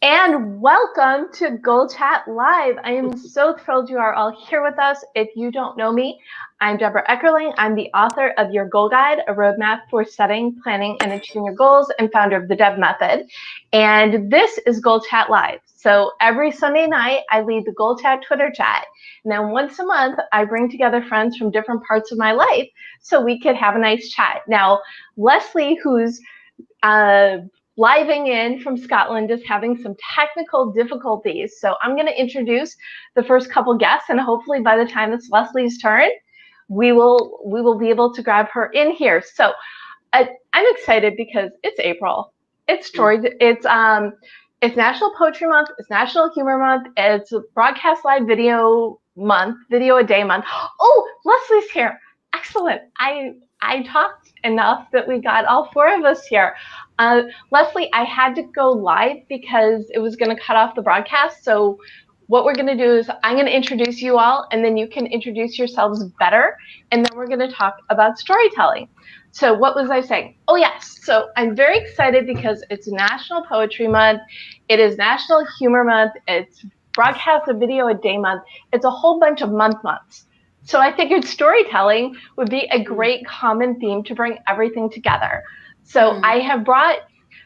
And welcome to Goal Chat Live. I am so thrilled you are all here with us. If you don't know me, I'm Debra Eckerling. I'm the author of Your Goal Guide, a roadmap for setting, planning, and achieving your goals, and founder of the DEB Method. And this is Goal Chat Live. So every Sunday night, I lead the Goal Chat Twitter chat. And then once a month, I bring together friends from different parts of my life so we could have a nice chat. Now, Leslie, who's living in from Scotland, is having some technical difficulties. So I'm going to introduce the first couple guests, and hopefully by the time it's Leslie's turn, we will be able to grab her in here. So I'm excited because it's April. It's National Poetry Month. It's National Humor Month. It's Broadcast Live Video Month, Video a Day Month. Oh, Leslie's here. Excellent. I talked enough that we got all four of us here. Leslie, I had to go live because it was going to cut off the broadcast. So what we're going to do is I'm going to introduce you all, and then you can introduce yourselves better. And then we're going to talk about storytelling. So what was I saying? Oh, yes. So I'm very excited because it's National Poetry Month. It is National Humor Month. It's Broadcast a Video a Day Month. It's a whole bunch of months. So I figured storytelling would be a great common theme to bring everything together. So I have brought,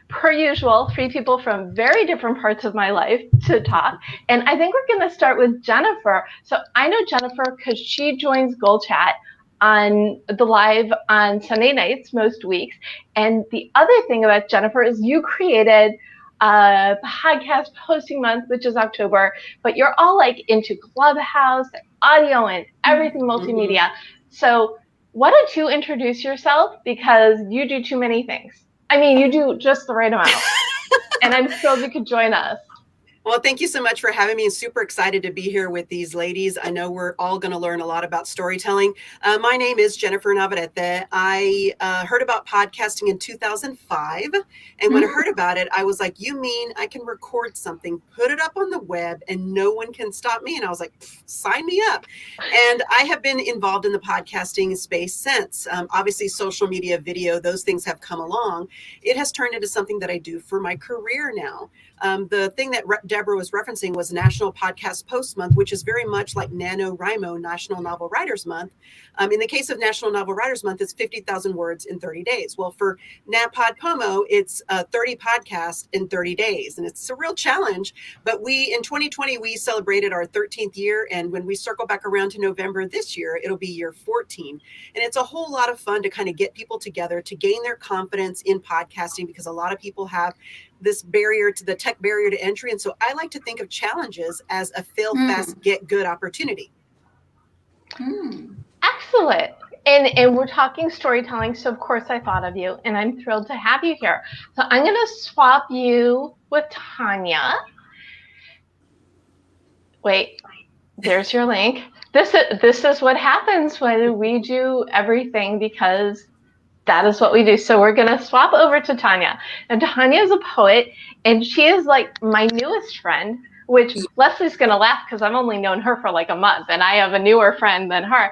per usual, three people from very different parts of my life to talk. And I think we're going to start with Jennifer. So I know Jennifer because she joins Goal Chat on the live on Sunday nights most weeks. And the other thing about Jennifer is you created a podcast posting month, which is October, but you're all like into Clubhouse, audio, and everything multimedia. So why don't you introduce yourself, because you do too many things. I mean, you do just the right amount. And I'm thrilled you could join us. Well, thank you so much for having me. I'm super excited to be here with these ladies. I know we're all going to learn a lot about storytelling. My name is Jennifer Navarrete. I heard about podcasting in 2005. And when I heard about it, I was like, you mean I can record something, put it up on the web, and no one can stop me? And I was like, sign me up. And I have been involved in the podcasting space since. Obviously, social media, video, those things have come along. It has turned into something that I do for my career now. The thing that Debra was referencing was National Podcast Post Month, which is very much like NaNoWriMo, National Novel Writers Month. In the case of National Novel Writers Month, it's 50,000 words in 30 days. Well, for NaPodPoMo, it's 30 podcasts in 30 days. And it's a real challenge. But in 2020, we celebrated our 13th year. And when we circle back around to November this year, it'll be year 14. And it's a whole lot of fun to kind of get people together to gain their confidence in podcasting, because a lot of people have this barrier to the tech barrier to entry. And so I like to think of challenges as a fail fast, get good opportunity. Excellent. And we're talking storytelling. So of course I thought of you, and I'm thrilled to have you here. So I'm going to swap you with Tanya. Wait, there's your link. This is what happens when we do everything, because that is what we do. So we're going to swap over to Tanya. And Tanya is a poet, and she is like my newest friend, which Leslie's going to laugh because I've only known her for like a month, and I have a newer friend than her.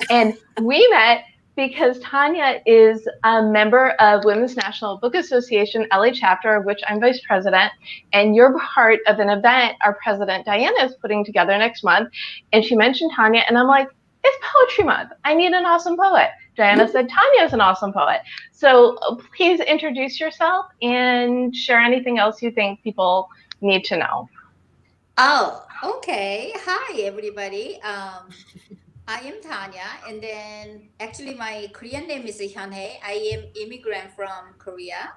And we met because Tanya is a member of Women's National Book Association, LA chapter, of which I'm vice president. And you're part of an event our president, Diana, is putting together next month. And she mentioned Tanya, and I'm like, it's Poetry Month. I need an awesome poet. Diana said Tanya is an awesome poet. So please introduce yourself and share anything else you think people need to know. Oh, okay. Hi, everybody. I am Tanya, and then actually my Korean name is Hyunhae. I am immigrant from Korea,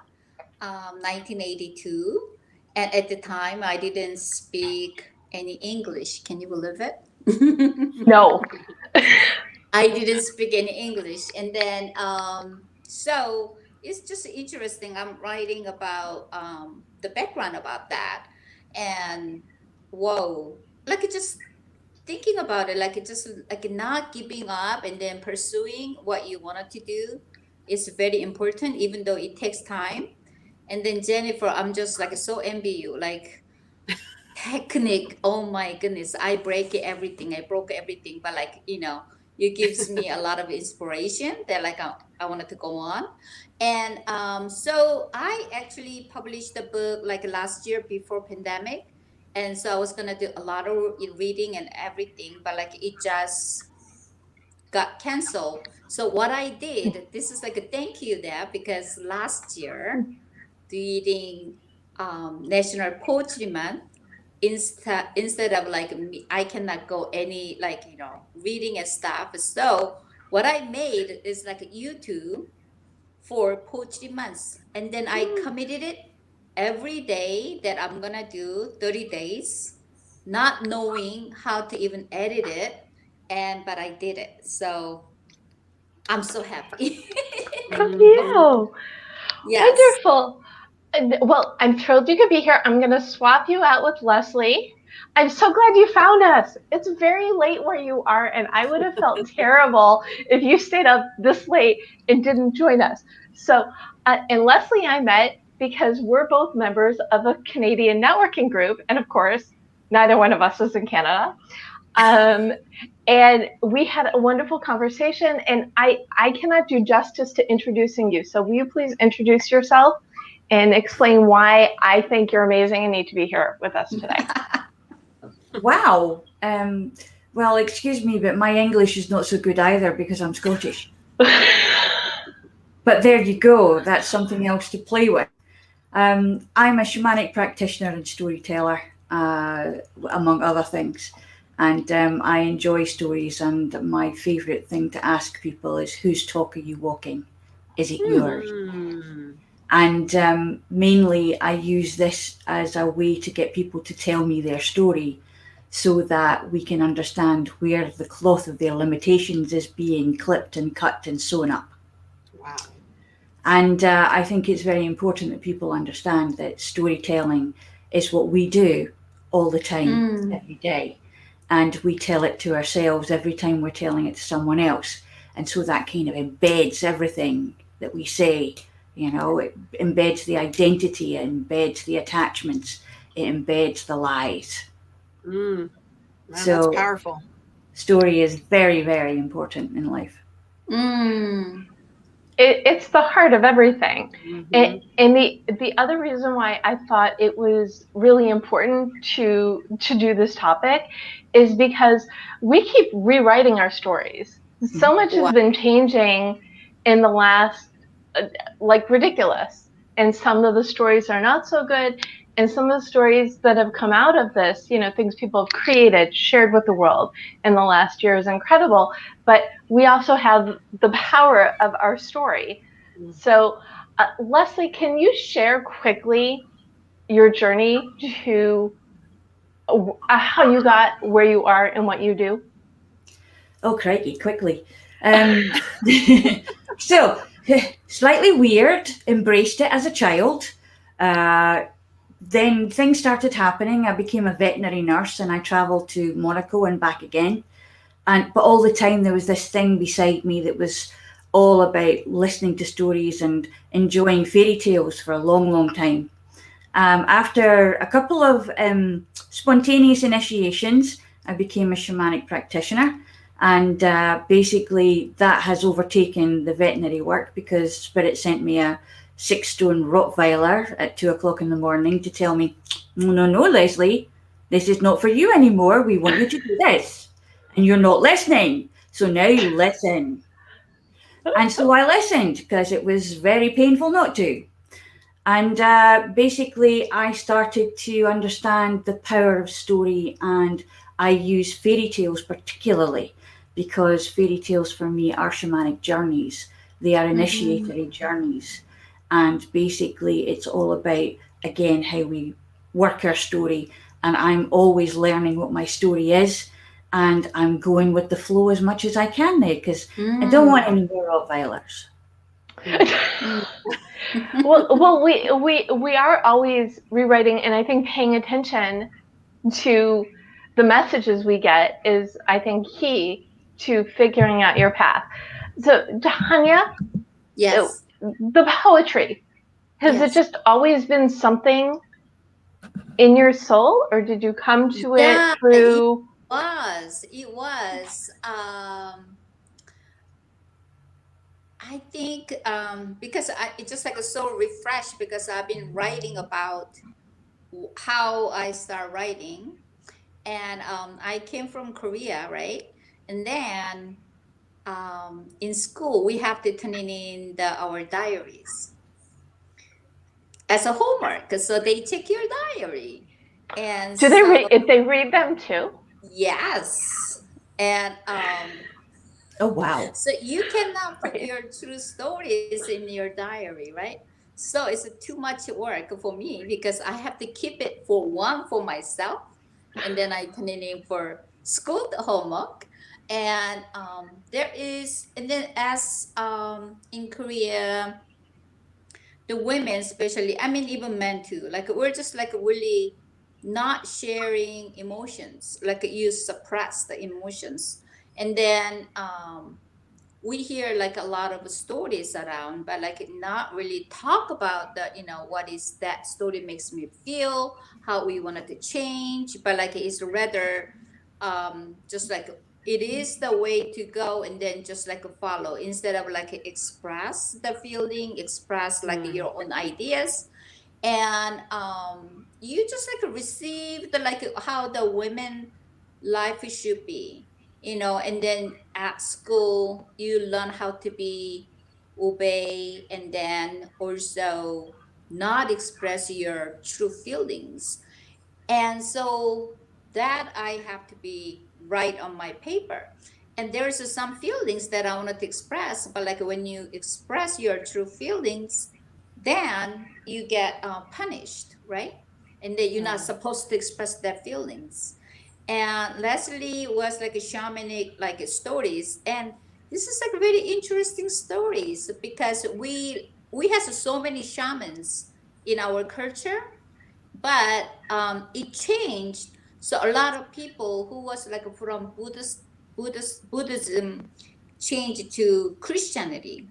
1982. And at the time, I didn't speak any English. Can you believe it? No. I didn't speak any English. And then, so it's just interesting. I'm writing about the background about that. And whoa, like it just thinking about it, like it just like not giving up and then pursuing what you wanted to do is very important, even though it takes time. And then Jennifer, I'm just like so envy you, like technique. Oh my goodness, I broke everything. But like, you it gives me a lot of inspiration that like I wanted to go on. And so I actually published the book like last year before pandemic. And so I was gonna do a lot of reading and everything, but like it just got canceled. So what I did, this is like a thank you there, because last year during National Poetry Month, instead of like me, I cannot go any like reading and stuff. So what I made is like a YouTube for Poetry Months, and then I committed it every day that I'm gonna do 30 days, not knowing how to even edit it, but I did it. So I'm so happy. Good for you. Yes. Wonderful. Well, I'm thrilled you could be here. I'm going to swap you out with Leslie. I'm so glad you found us. It's very late where you are, and I would have felt terrible if you stayed up this late and didn't join us. So, and Leslie I met because we're both members of a Canadian networking group, and of course, neither one of us is in Canada. And we had a wonderful conversation, and I cannot do justice to introducing you. So will you please introduce yourself and explain why I think you're amazing and need to be here with us today? Wow. Well, excuse me, but my English is not so good either because I'm Scottish. But there you go. That's something else to play with. I'm a shamanic practitioner and storyteller, among other things. And I enjoy stories, and my favorite thing to ask people is, whose talk are you walking? Is it yours? And mainly I use this as a way to get people to tell me their story so that we can understand where the cloth of their limitations is being clipped and cut and sewn up. Wow. And I think it's very important that people understand that storytelling is what we do all the time, every day. And we tell it to ourselves every time we're telling it to someone else. And so that kind of embeds everything that we say. It embeds the identity, it embeds the attachments, it embeds the lies. Wow, So that's powerful. Story is very, very important in life. It's the heart of everything. Mm-hmm. And the other reason why I thought it was really important to do this topic is because we keep rewriting our stories. So much has been changing in the last, like, ridiculous. And some of the stories are not so good. And some of the stories that have come out of this, things people have created, shared with the world in the last year is incredible. But we also have the power of our story. So, Leslie, can you share quickly your journey to how you got where you are and what you do? Oh, crikey, quickly. So, slightly weird, embraced it as a child. Then things started happening. I became a veterinary nurse and I traveled to Monaco and back again. But all the time there was this thing beside me that was all about listening to stories and enjoying fairy tales for a long, long time. After a couple of spontaneous initiations, I became a shamanic practitioner. And basically that has overtaken the veterinary work because Spirit sent me a 6-stone Rottweiler at 2:00 in the morning to tell me, no, Leslie, this is not for you anymore. We want you to do this. And you're not listening. So now you listen. And so I listened because it was very painful not to. And basically I started to understand the power of story, and I use fairy tales particularly because fairy tales for me are shamanic journeys. They are initiatory journeys. And basically it's all about, again, how we work our story. And I'm always learning what my story is. And I'm going with the flow as much as I can now because I don't want any more Rottweilers. Well, we are always rewriting, and I think paying attention to the messages we get is, I think, key to figuring out your path. So, Tanya, Yes. The poetry, has it just always been something in your soul, or did you come to it through? It was. I think because it's just like so refreshed because I've been writing about how I start writing, and I came from Korea, right? And then in school we have to turn in our diaries as a homework, so they check your diary, and Do they so read? They read them too? yes, and Oh, wow. so you cannot put Right. your true stories in your diary, right? So it's too much work for me because I have to keep it for one for myself, and then I turn it in for school homework. And there is, and then as in Korea, the women especially, I mean even men too, like we're just like really not sharing emotions, like you suppress the emotions, and then we hear like a lot of stories around, but like not really talk about the, what is that story makes me feel, how we wanted to change, but like it's rather just like it is the way to go, and then just like follow instead of like express the feeling, express like Mm. your own ideas. And you just like receive the like how the women life should be, and then at school you learn how to be obey, and then also not express your true feelings. And so that I have to be right on my paper. And there's some feelings that I wanted to express, but like when you express your true feelings, then you get punished, right? And then you're not Mm. supposed to express their feelings. And Leslie was like a shamanic like stories, and this is like really interesting stories because we have so many shamans in our culture, but it changed. So a lot of people who was like from Buddhism changed to Christianity,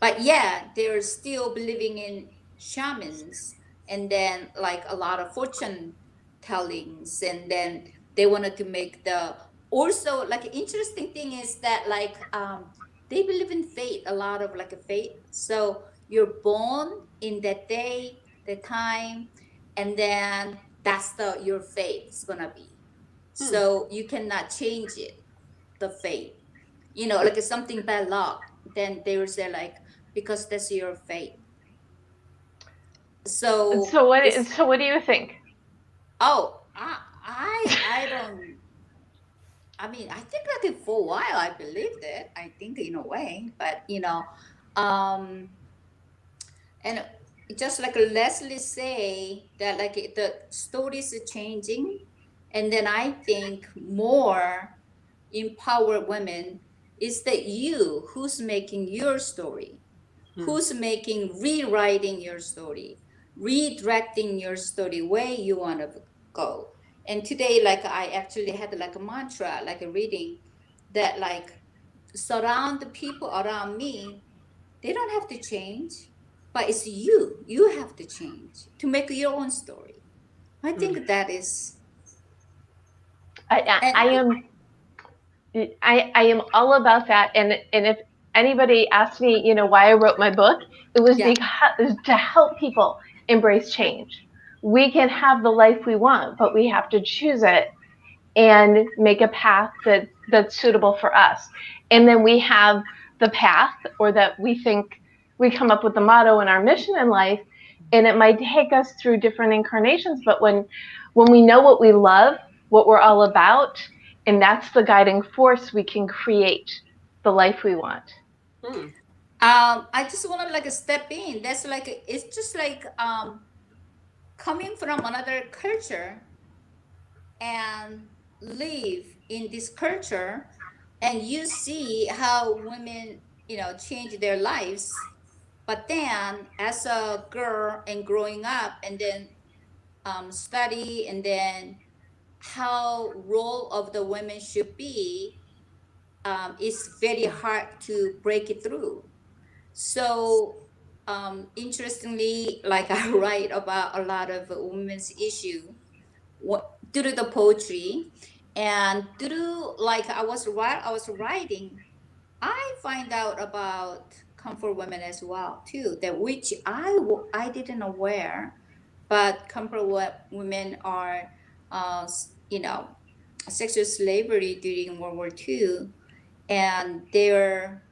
but yeah, they're still believing in shamans, and then like a lot of fortune tellings, and then they wanted to make the also like interesting thing is that like they believe in fate, a lot of like a fate. So you're born in that day, the time, and then that's the your fate is gonna be. Hmm. So you cannot change it, the fate. Like it's something bad luck, then they will say like because that's your fate. And So so what? it's So what do you think? oh I don't. I mean, I think like for a while I believed it. I think in a way, but um, and just like Leslie say that like the stories are changing, and then I think more empowered women is that you who's making your story, Hmm. who's making rewriting your story, redirecting your story where you want to go. And today like I actually had like a mantra, like a reading that like surround the people around me, they don't have to change, but it's you have to change to make your own story. I Hmm. think that is. I, I, And I am I am all about that. And if anybody asked me, why I wrote my book, it was yeah. because to help people embrace change. We can have the life we want, but we have to choose it and make a path that's suitable for us. And then we have the path, or that we think we come up with the motto and our mission in life, and it might take us through different incarnations. But when we know what we love, what we're all about, and that's the guiding force, we can create the life we want. Hmm. I just want to like step in. That's like it's just like coming from another culture and live in this culture, and you see how women change their lives, but then as a girl and growing up, and then study, and then how role of the women should be, is very hard to break it through. So interestingly, like I write about a lot of women's issue through the poetry, and through like I was writing, I find out about comfort women as well too, that which I didn't aware, but comfort women are, you know, sexual slavery during World War II, and they're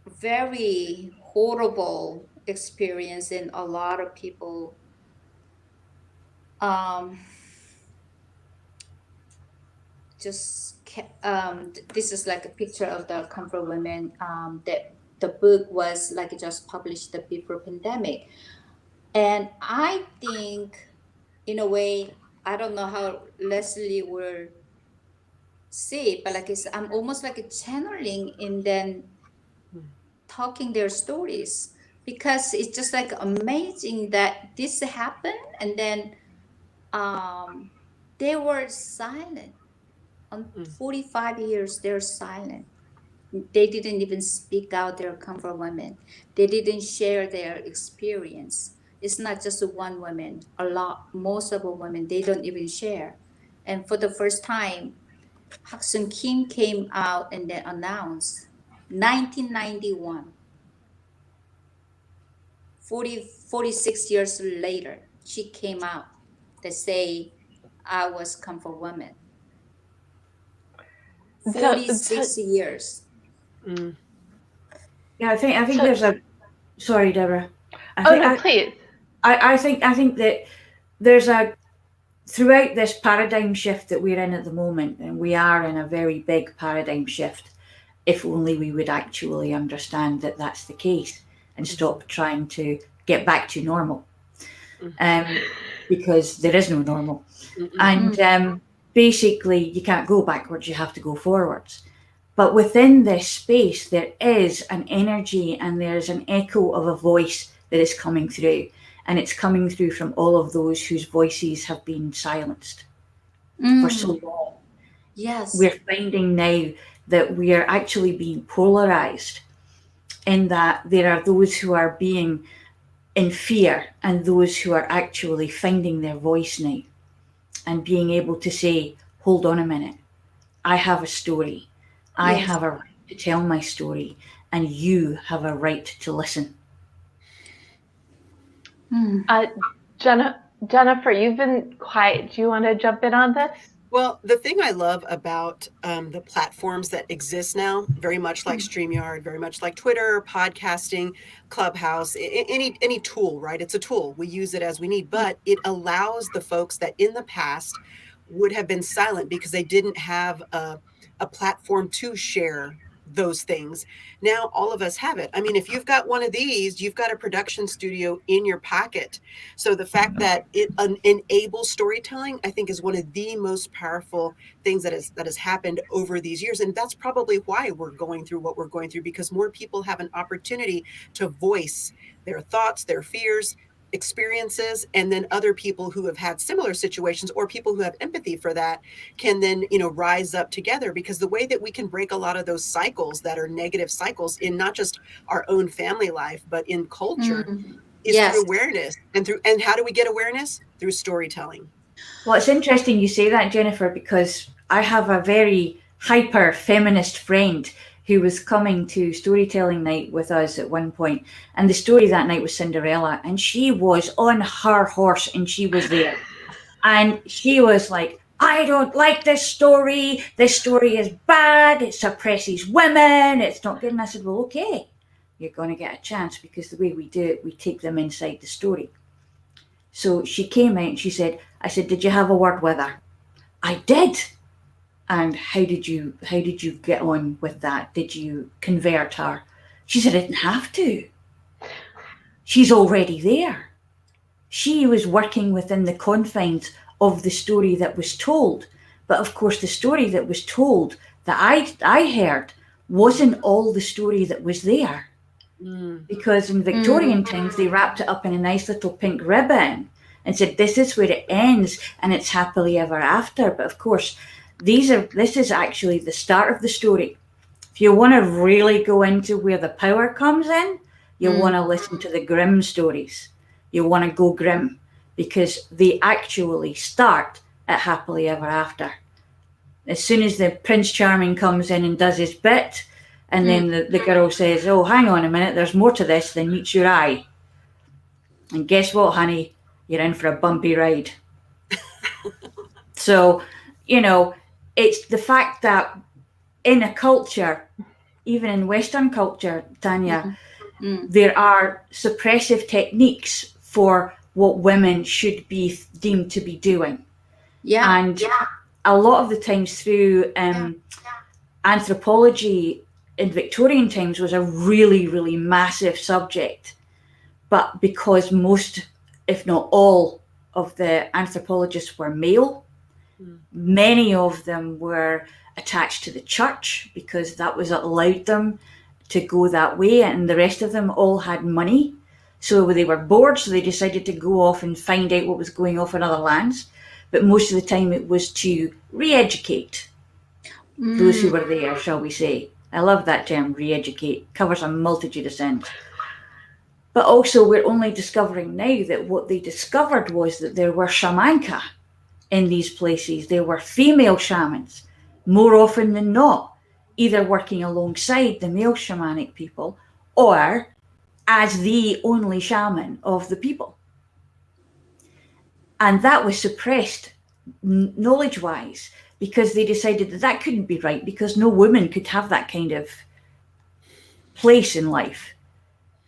very horrible experience, and a lot of people this is like a picture of the comfort women that the book was like just published before pandemic. And I think in a way, I don't know how Leslie will see it, but like I'm almost like a channeling and then talking their stories, because it's just like amazing that this happened, and then they were silent. On 45 years, they're silent. They didn't even speak out their comfort women. They didn't share their experience. It's not just one woman, most of the women, they don't even share. And for the first time, Haksun Kim came out and then announced 1991, 46 years later, she came out to say, I was comfort woman. 46 years. Yeah, I think there's a. Sorry, Deborah. Please. I think that there's a throughout this paradigm shift that we're in at the moment, and we are in a very big paradigm shift. If only we would actually understand that that's the case and stop trying to get back to normal, because there is no normal, and basically you can't go backwards; you have to go forwards. But within this space, there is an energy and there's an echo of a voice that is coming through. And it's coming through from all of those whose voices have been silenced for so long. Yes. We're finding now that we are actually being polarized, in that there are those who are being in fear and those who are actually finding their voice now and being able to say, hold on a minute, I have a story. I have a right to tell my story, and you have a right to listen. Jennifer, you've been quiet. Do you want to jump in on this? Well, the thing I love about the platforms that exist now, very much like StreamYard, very much like Twitter, podcasting, Clubhouse, any tool, right? It's a tool. We use it as we need, but it allows the folks that in the past would have been silent because they didn't have a platform to share those things. Now all of us have it. I mean, if you've got one of these, you've got a production studio in your pocket. So the fact that it enables storytelling, I think, is one of the most powerful things that has happened over these years. And that's probably why we're going through what we're going through, because more people have an opportunity to voice their thoughts, their fears, experiences, and then other people who have had similar situations or people who have empathy for that can then, rise up together. Because the way that we can break a lot of those cycles that are negative cycles in not just our own family life, but in culture is through awareness. And how do we get awareness? Through storytelling. Well, it's interesting you say that, Jennifer, because I have a very hyper feminist friend who was coming to storytelling night with us at one point. And the story that night was Cinderella. And she was on her horse and she was there. And she was like, I don't like this story. This story is bad. It suppresses women. It's not good. And I said, well, okay, you're going to get a chance, because the way we do it, we take them inside the story. So she came out and she said, I said, did you have a word with her? I did. And how did you get on with that? Did you convert her? She said, I didn't have to. She's already there. She was working within the confines of the story that was told. But of course, the story that was told that I heard wasn't all the story that was there. Because in Victorian times, they wrapped it up in a nice little pink ribbon and said, this is where it ends and it's happily ever after. But of course, this is actually the start of the story. If you want to really go into where the power comes in, you want to listen to the grim stories. You want to go grim, because they actually start at happily ever after. As soon as the Prince Charming comes in and does his bit, And then the girl says, oh, hang on a minute, there's more to this than meets your eye. And guess what, honey? You're in for a bumpy ride. So, you know, it's the fact that in a culture, even in Western culture, Tanya, there are suppressive techniques for what women should be deemed to be doing. And a lot of the times through anthropology in Victorian times was a really, really massive subject. But because most, if not all, of the anthropologists were male, many of them were attached to the church because that was allowed them to go that way, and the rest of them all had money. So they were bored, so they decided to go off and find out what was going on in other lands. But most of the time it was to re-educate those who were there, shall we say. I love that term, re-educate. Covers a multitude of sins. But also we're only discovering now that what they discovered was that there were shamanka in these places. There were female shamans, more often than not, either working alongside the male shamanic people or as the only shaman of the people. And that was suppressed knowledge-wise because they decided that that couldn't be right because no woman could have that kind of place in life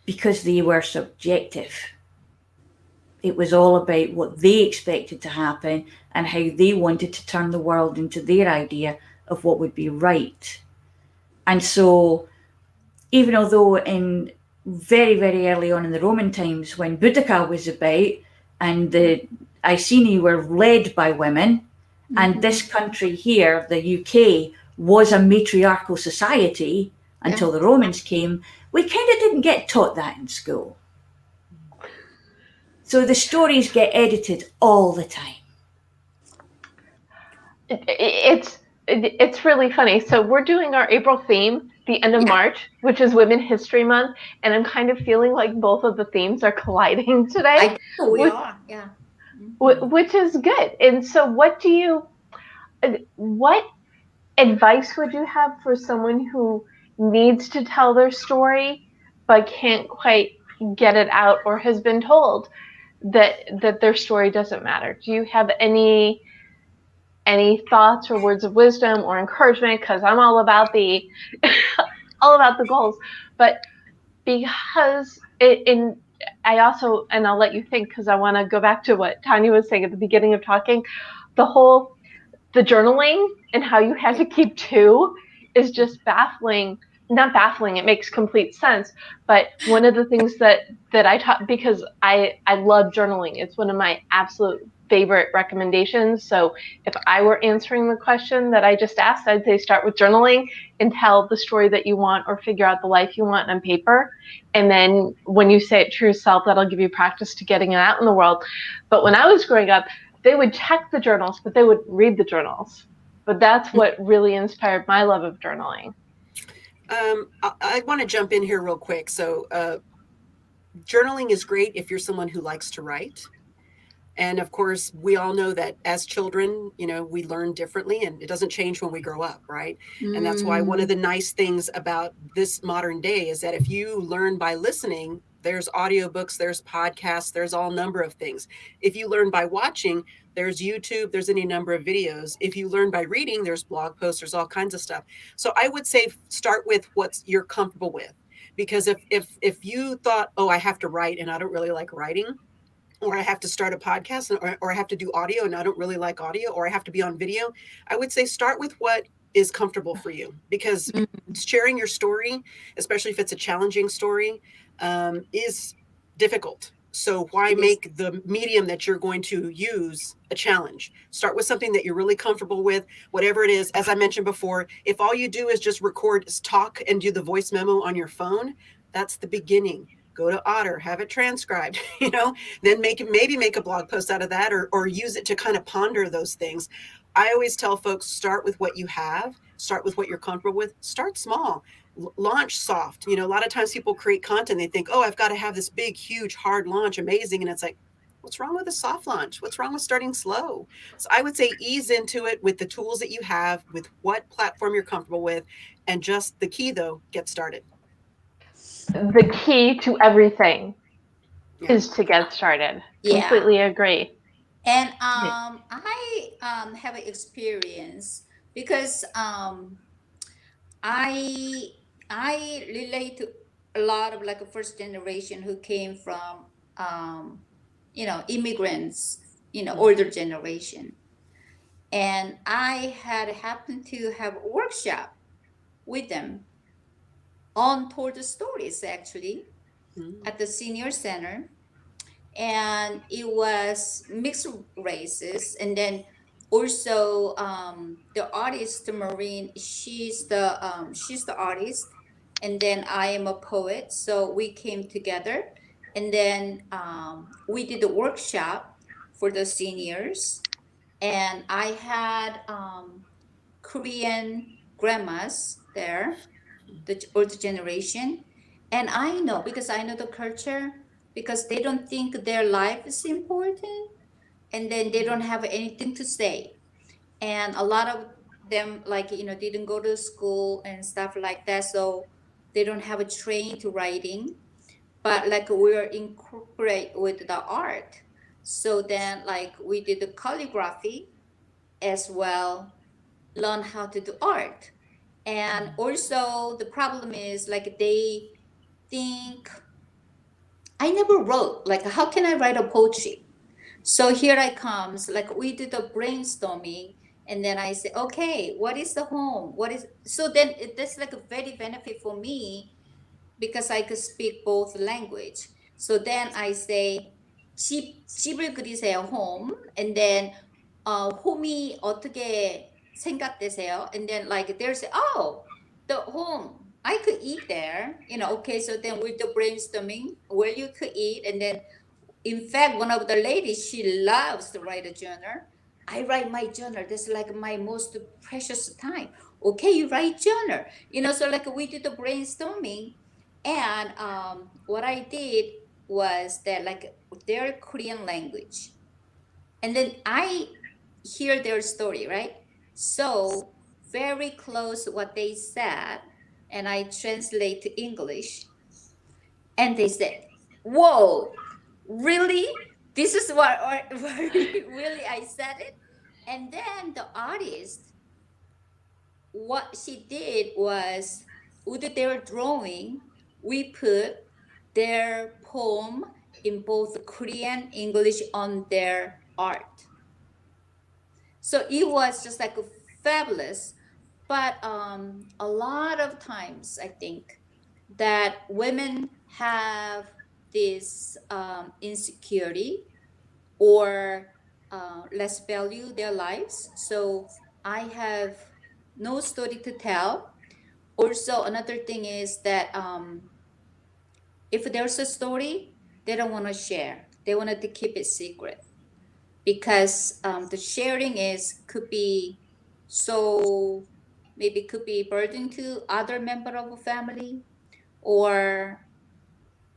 because they were subjective. It was all about what they expected to happen and how they wanted to turn the world into their idea of what would be right. And so, even although in very, very early on in the Roman times, when Boudica was about and the Iceni were led by women, and this country here, the UK, was a matriarchal society until the Romans came, we kind of didn't get taught that in school. So the stories get edited all the time. It's really funny. So we're doing our April theme, the end of March, which is Women History Month, and I'm kind of feeling like both of the themes are colliding today. We are, Which is good. And so what advice would you have for someone who needs to tell their story but can't quite get it out or has been told that their story doesn't matter? Do you have any thoughts or words of wisdom or encouragement? Because I'm all about the goals, but because I also, and I'll let you think because I want to go back to what Tanya was saying at the beginning of talking, the journaling and how you had to keep two is just baffling. Not baffling, it makes complete sense. But one of the things that I taught, because I love journaling, it's one of my absolute favorite recommendations. So if I were answering the question that I just asked, I'd say start with journaling and tell the story that you want or figure out the life you want on paper. And then when you say it to yourself, that'll give you practice to getting it out in the world. But when I was growing up, they would check the journals, but they would read the journals. But that's what really inspired my love of journaling. I want to jump in here real quick. So journaling is great if you're someone who likes to write. And of course, we all know that as children, we learn differently and it doesn't change when we grow up, right? And that's why one of the nice things about this modern day is that if you learn by listening, there's audiobooks, there's podcasts, there's all number of things. If you learn by watching, there's YouTube, there's any number of videos. If you learn by reading, there's blog posts, there's all kinds of stuff. So I would say start with what you're comfortable with. Because if you thought, oh, I have to write and I don't really like writing, or I have to start a podcast or I have to do audio and I don't really like audio, or I have to be on video, I would say start with what is comfortable for you, because sharing your story, especially if it's a challenging story, is difficult. So why make the medium that you're going to use a challenge? Start with something that you're really comfortable with, whatever it is. As I mentioned before, if all you do is just talk and do the voice memo on your phone, that's the beginning. Go to Otter, have it transcribed, then maybe make a blog post out of that, or use it to kind of ponder those things. I always tell folks, start with what you have, start with what you're comfortable with, start small, launch soft. A lot of times people create content, they think, oh, I've got to have this big, huge, hard launch, amazing. And it's like, What's wrong with a soft launch? What's wrong with starting slow? So I would say ease into it with the tools that you have, with what platform you're comfortable with, and just the key though, get started. The key to everything Yeah. is to get started. Yeah. Completely agree. And I have an experience because I relate to a lot of like a first generation who came from immigrants, older generation. And I had happened to have a workshop with them on told stories actually at the senior center. And it was mixed races. And then also the artist Maureen, she's the artist, and then I am a poet, so we came together. And then we did a workshop for the seniors, and I had Korean grandmas there, the older generation. And I know, because I know the culture, because they don't think their life is important, and then they don't have anything to say. And a lot of them, like, didn't go to school and stuff like that, so they don't have a train to writing. But like we're incorporate with the art. So then like we did the calligraphy as well, learn how to do art. And also the problem is like they think I never wrote, like how can I write a poetry? So here I comes, like we did a brainstorming, and then I say, okay, what is the home? What is, so then that's like a very benefit for me because I could speak both language. So then I say, 집을 그리세요, home. And then, 홈이 어떻게 생각되세요? And then like there's, oh, the home, I could eat there, okay. So then with the brainstorming, where you could eat. And then, in fact, one of the ladies, she loves to write a journal. I write my journal. That's like my most precious time. Okay, you write journal. So like we did the brainstorming. And what I did was that like their Korean language. And then I hear their story, right? So very close to what they said. And I translate to English. And they said, whoa, really? This is what really I said it. And then the artist, what she did was with their drawing, we put their poem in both Korean, English on their art. So it was just like fabulous. But a lot of times I think that women have this insecurity or less value their lives. So I have no story to tell. Also, another thing is that if there's a story, they don't want to share. They wanted to keep it secret because the sharing could be so, maybe could be burden to other member of a family, or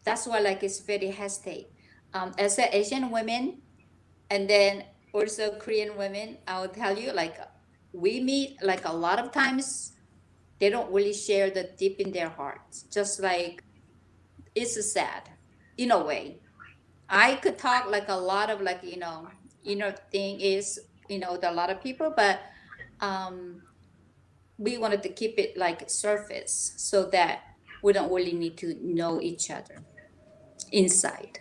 that's why like it's very hesitate. As an Asian women, and then also Korean women, I will tell you, like we meet like a lot of times, they don't really share the deep in their hearts. Just like it's sad in a way. I could talk like a lot of like thing is a lot of people, but we wanted to keep it like surface so that we don't really need to know each other inside.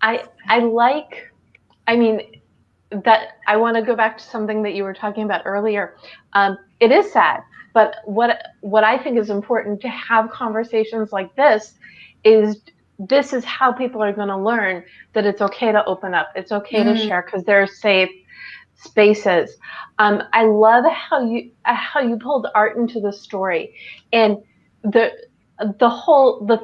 I mean, that I want to go back to something that you were talking about earlier. It is sad, but what I think is important to have conversations like this is how people are going to learn that it's okay to open up. It's okay to share because they're safe spaces. I love how you pulled art into the story, and the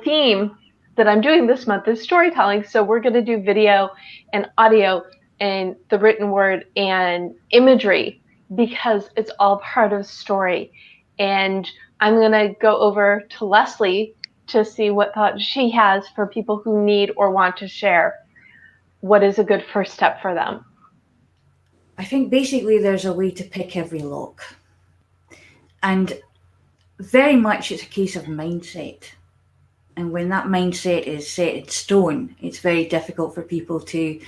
theme that I'm doing this month is storytelling. So we're going to do video and audio and the written word and imagery because it's all part of story. And I'm going to go over to Leslie to see what thought she has for people who need or want to share. What is a good first step for them? I think basically there's a way to pick every lock. And very much it's a case of mindset. And when that mindset is set in stone, it's very difficult for people to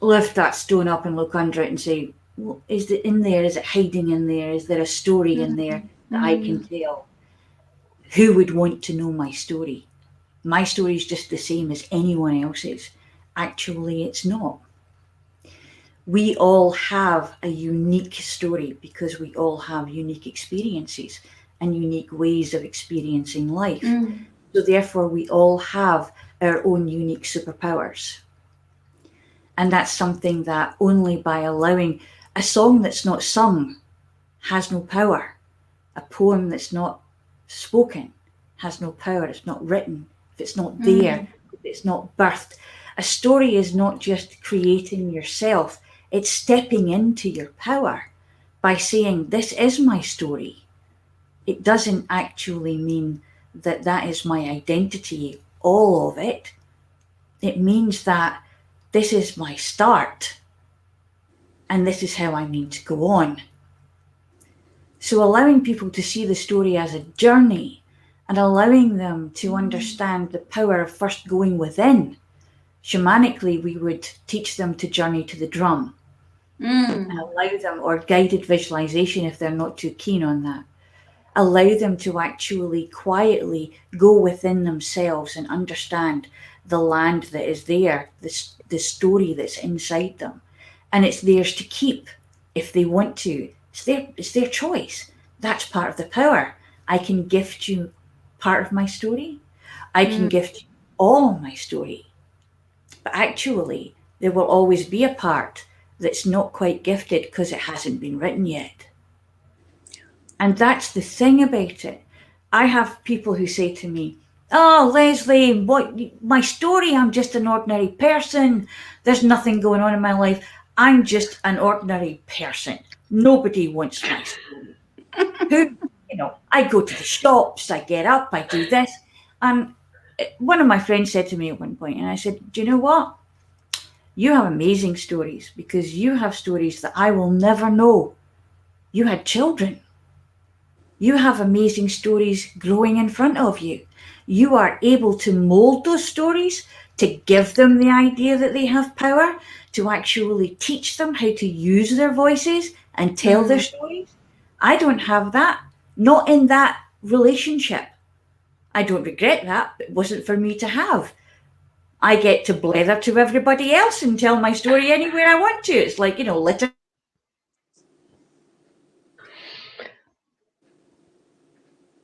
lift that stone up and look under it and say, well, is it in there? Is it hiding in there? Is there a story in there that I can tell? Who would want to know my story? My story is just the same as anyone else's. Actually, it's not. We all have a unique story because we all have unique experiences and unique ways of experiencing life. So therefore, we all have our own unique superpowers. And that's something that only by allowing a song that's not sung has no power. A poem that's not spoken has no power. It's not written. If it's not there, if it's not birthed. A story is not just creating yourself. It's stepping into your power by saying, this is my story. It doesn't actually mean that that is my identity, all of it. It means that this is my start and this is how I mean to go on. So allowing people to see the story as a journey and allowing them to understand the power of first going within. Shamanically, we would teach them to journey to the drum and allow them, or guided visualization if they're not too keen on that, allow them to actually quietly go within themselves and understand the land that is there, the story that's inside them. And it's theirs to keep if they want to. It's their choice. That's part of the power. I can gift you part of my story. I can gift you all my story. But actually, there will always be a part that's not quite gifted because it hasn't been written yet. And that's the thing about it. I have people who say to me, oh, Leslie, what my story, I'm just an ordinary person. There's nothing going on in my life. I'm just an ordinary person. Nobody wants my story. I go to the shops, I get up, I do this. And one of my friends said to me at one point, and I said, do you know what? You have amazing stories because you have stories that I will never know. You had children. You have amazing stories growing in front of you. You are able to mold those stories, to give them the idea that they have power, to actually teach them how to use their voices and tell their stories. I don't have that, not in that relationship. I don't regret that. It wasn't for me to have. I get to blether to everybody else and tell my story anywhere I want to. It's like, litter.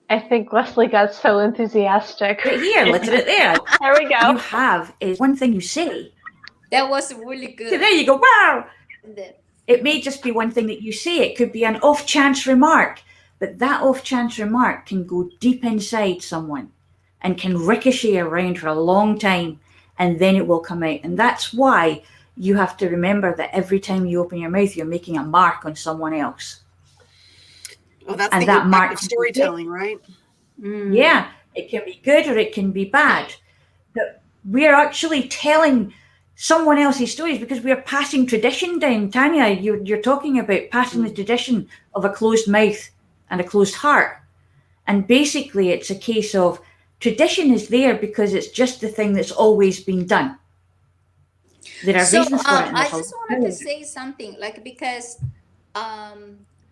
I think Leslie got so enthusiastic. Right here, litter it there. There we go. You have is one thing you say. That was really good. So there you go. Wow. It may just be one thing that you say. It could be an off-chance remark, but that off-chance remark can go deep inside someone and can ricochet around for a long time, and then it will come out. And that's why you have to remember that every time you open your mouth, you're making a mark on someone else. Well, that's and the that impact mark of storytelling, right? Yeah, it can be good or it can be bad. But we're actually telling someone else's stories because we are passing tradition down. Tanya, you're talking about passing the tradition of a closed mouth and a closed heart. And basically it's a case of tradition is there because it's just the thing that's always been done. There are reasons for it. I just wanted to say something,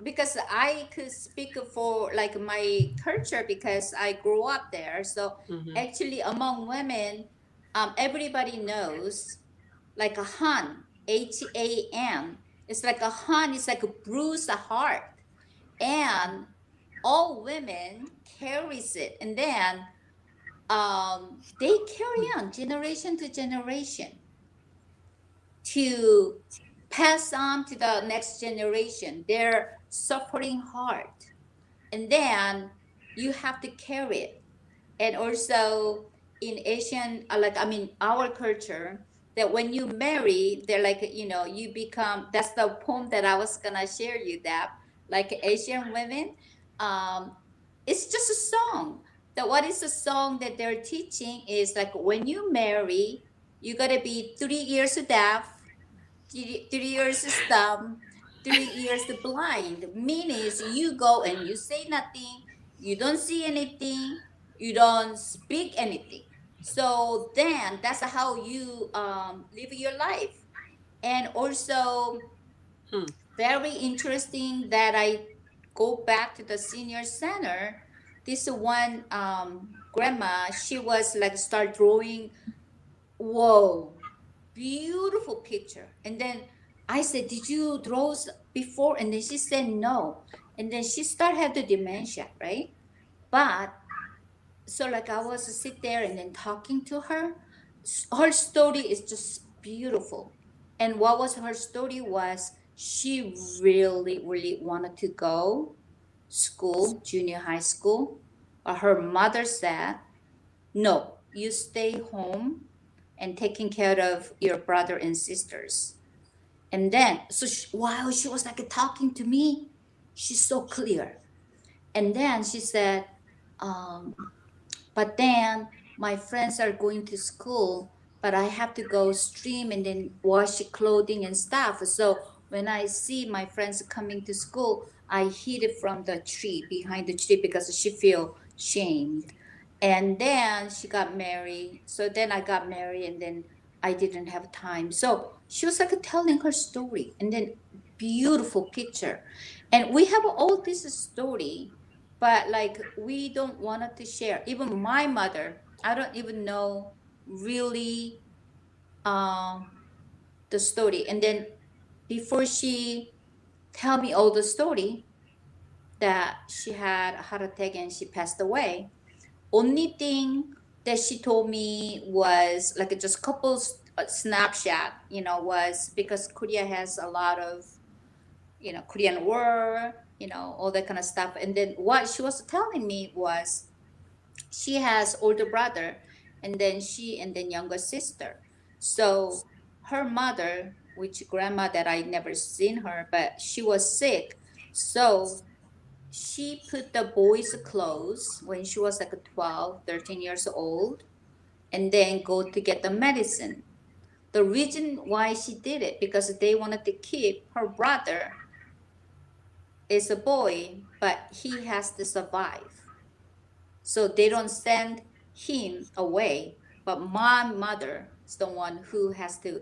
because I could speak for my culture because I grew up there. So actually among women, everybody knows like a han, HAN. It's like a han, it's like a bruised heart. And all women carries it. And then they carry on generation to generation to pass on to the next generation their suffering heart. And then you have to carry it. And also in Asian, our culture, that when you marry, they're you become, that's the poem that I was gonna share you, that like Asian women, it's just a song. what is the song that they're teaching is like when you marry, you gotta be 3 years deaf, 3 years dumb, 3 years blind. Means you go and you say nothing, you don't see anything, you don't speak anything. So then that's how you live your life. And also Hmm. very interesting that I go back to the senior center. This one grandma, she was like start drawing. Whoa, beautiful picture. And then I said, "Did you draw before?" And then she said, "No." And then she started have the dementia, right? But so like I was sit there and then talking to her. Her story is just beautiful. And what was her story was she really, really wanted to go school, junior high school. But her mother said, "No, you stay home and taking care of your brother and sisters." And then, so while she was like talking to me, she's so clear. And then she said, um, but then my friends are going to school, but I have to go stream and then wash clothing and stuff. So when I see my friends coming to school, I hid it from the tree, behind the tree, because she feel shamed. And then she got married. So then I got married and then I didn't have time. So she was like telling her story and then beautiful picture. And we have all this story, but like we don't want it to share. Even my mother, I don't even know really um the story. And then before she tell me all the story that she had a heart attack and she passed away, only thing that she told me was like just couple snapshot, was because Korea has a lot of, Korean War, all that kind of stuff. And then what she was telling me was she has older brother and then she and then younger sister. So her mother, which grandma that I never seen her, but she was sick. So she put the boys' clothes when she was like 12, 13 years old, and then go to get the medicine. The reason why she did it, because they wanted to keep her brother is a boy, but he has to survive. So they don't send him away. But my mother is the one who has to,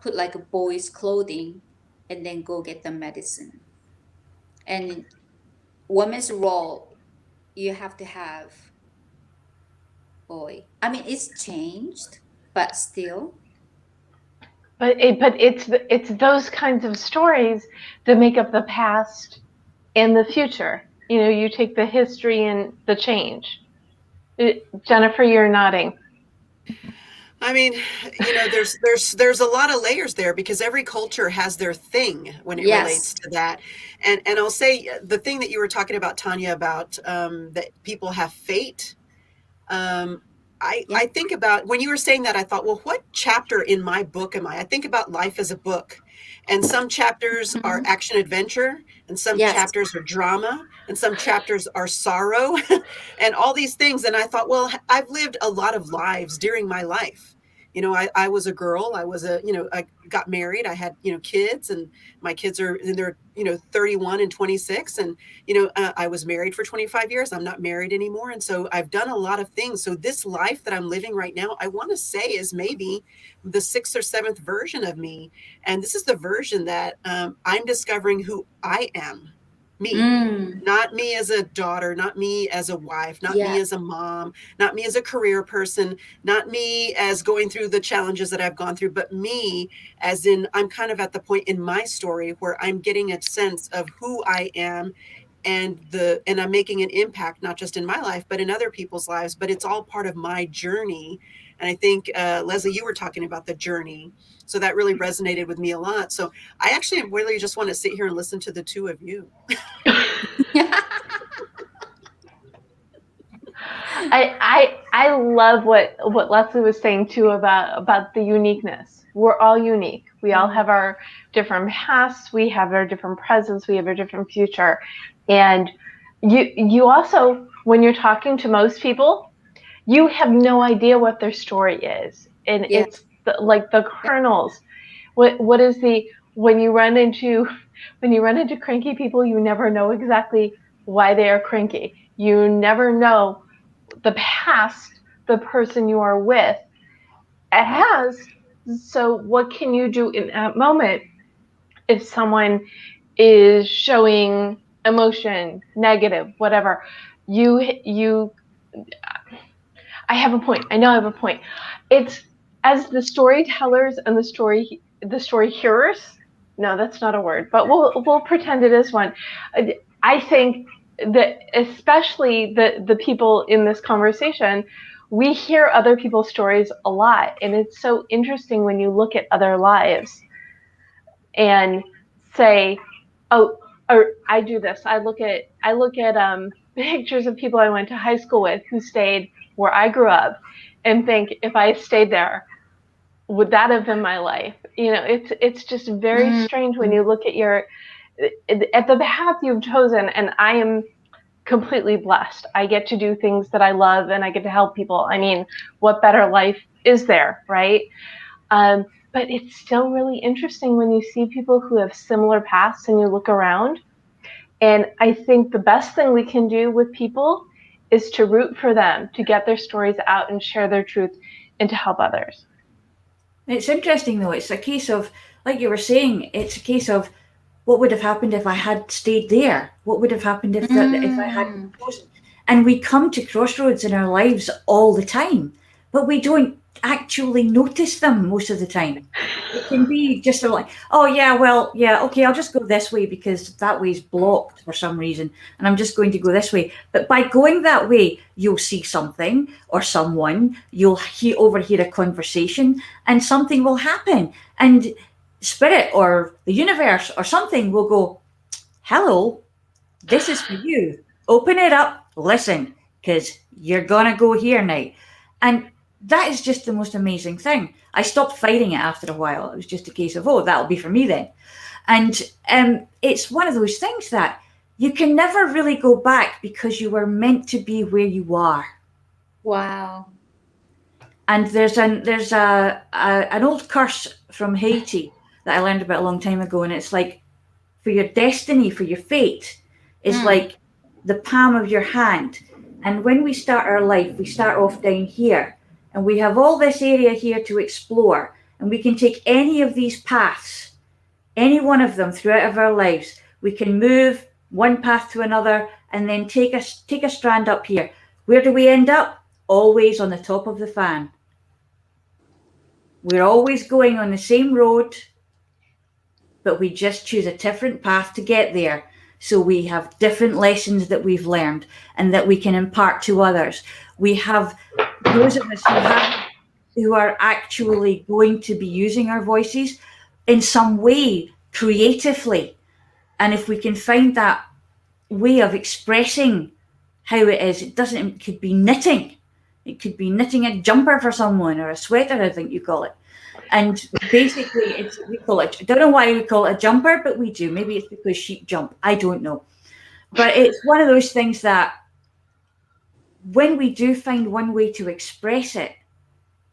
put like a boy's clothing and then go get the medicine. And woman's role, you have to have boy. I mean, it's changed, but still. But it's those kinds of stories that make up the past and the future. You take the history and the change. Jennifer, you're nodding. I mean, there's a lot of layers there because every culture has their thing when it relates to that. And I'll say the thing that you were talking about, Tanya, about that people have fate. I think about when you were saying that, I thought, well, what chapter in my book am I? I think about life as a book, and some chapters are action adventure, and some chapters are drama, and some chapters are sorrow, and all these things. And I thought, well, I've lived a lot of lives during my life. I was a girl. I got married. I had, kids, and my kids are in their, 31 and 26. And, I was married for 25 years. I'm not married anymore. And so I've done a lot of things. So this life that I'm living right now, I want to say is maybe the 6th or 7th version of me. And this is the version that I'm discovering who I am. Me, not me as a daughter, not me as a wife, not me as a mom, not me as a career person, not me as going through the challenges that I've gone through, but me as in I'm kind of at the point in my story where I'm getting a sense of who I am and I'm making an impact, not just in my life, but in other people's lives, but it's all part of my journey. And I think, Leslie, you were talking about the journey. So that really resonated with me a lot. So I actually really just want to sit here and listen to the two of you. I love what Leslie was saying too about the uniqueness. We're all unique. We all have our different pasts. We have our different presents. We have our different future. And you also, when you're talking to most people, you have no idea what their story is, and Yeah. it's like the kernels. What is the when you run into cranky people, you never know exactly why they are cranky. You never know the past the person you are with has. So what can you do in that moment if someone is showing emotion, negative, whatever? You I have a point. I know I have a point. It's as the storytellers and the story hearers. No, that's not a word, but we'll pretend it is one. I think that especially the people in this conversation, we hear other people's stories a lot, and it's so interesting when you look at other lives and say, oh, or I do this. I look at pictures of people I went to high school with who stayed where I grew up, and think, if I stayed there, would that have been my life? You know, it's just very strange when you look at the path you've chosen, and I am completely blessed. I get to do things that I love, and I get to help people. I mean, what better life is there, right? But it's still really interesting when you see people who have similar paths and you look around. And I think the best thing we can do with people is to root for them, to get their stories out and share their truth and to help others. It's interesting though. It's a case of, like you were saying, it's a case of what would have happened if I had stayed there? What would have happened if I hadn't chosen? And we come to crossroads in our lives all the time, but we don't actually notice them most of the time. It can be just like, oh yeah, well, yeah, okay, I'll just go this way because that way's blocked for some reason, and I'm just going to go this way. But by going that way, you'll see something or someone, you'll overhear a conversation, and something will happen. And spirit or the universe or something will go, hello, this is for you. Open it up, listen, because you're going to go here now. And that is just the most amazing thing. I stopped fighting it after a while. It was just a case of, oh, that'll be for me then. And it's one of those things that you can never really go back because you were meant to be where you are. Wow. And there's an old curse from Haiti that I learned about a long time ago, and it's like, for your destiny, for your fate, is like the palm of your hand. And when we start our life, we start off down here, and we have all this area here to explore, and we can take any of these paths, any one of them throughout of our lives. We can move one path to another, and then take a strand up here. Where do we end up? Always on the top of the fan. We're always going on the same road, but we just choose a different path to get there. So we have different lessons that we've learned and that we can impart to others. We have those of us who are actually going to be using our voices in some way creatively. And if we can find that way of expressing how it is, it could be knitting. It could be knitting a jumper for someone, or a sweater, I think you call it. And basically, we call it, I don't know why we call it a jumper, but we do. Maybe it's because sheep jump. I don't know. But it's one of those things that when we do find one way to express it,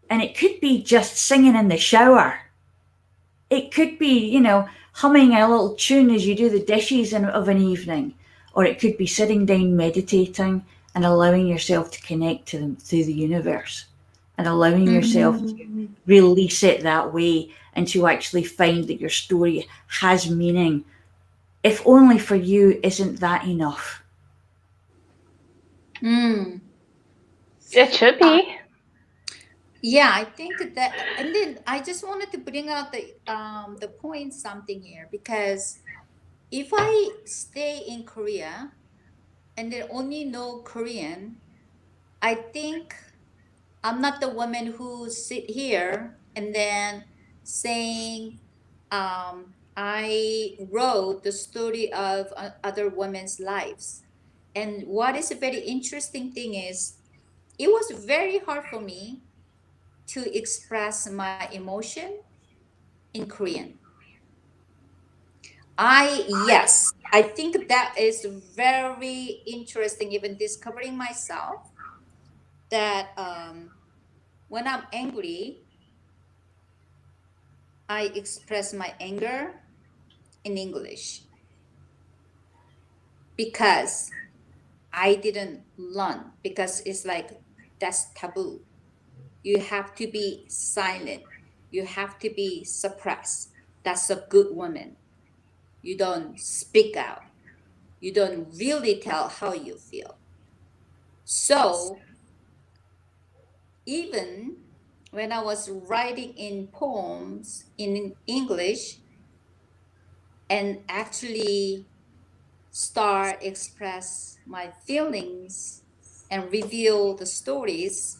and it could be just singing in the shower. It could be, humming a little tune as you do the dishes of an evening. Or it could be sitting down, meditating, and allowing yourself to connect to them through the universe, and allowing yourself to release it that way, and to actually find that your story has meaning. If only for you, isn't that enough? It should be. Yeah, I think that, and then I just wanted to bring out the point something here, because if I stay in Korea and then only know Korean, I think I'm not the woman who sit here and then saying, I wrote the story of other women's lives. And what is a very interesting thing is, it was very hard for me to express my emotion in Korean. Yes, I think that is very interesting, even discovering myself that when I'm angry, I express my anger in English because I didn't learn, because it's like that's taboo. You have to be silent. You have to be suppressed. That's a good woman. You don't speak out. You don't really tell how you feel. So even when I was writing in poems in English and actually start express my feelings and reveal the stories,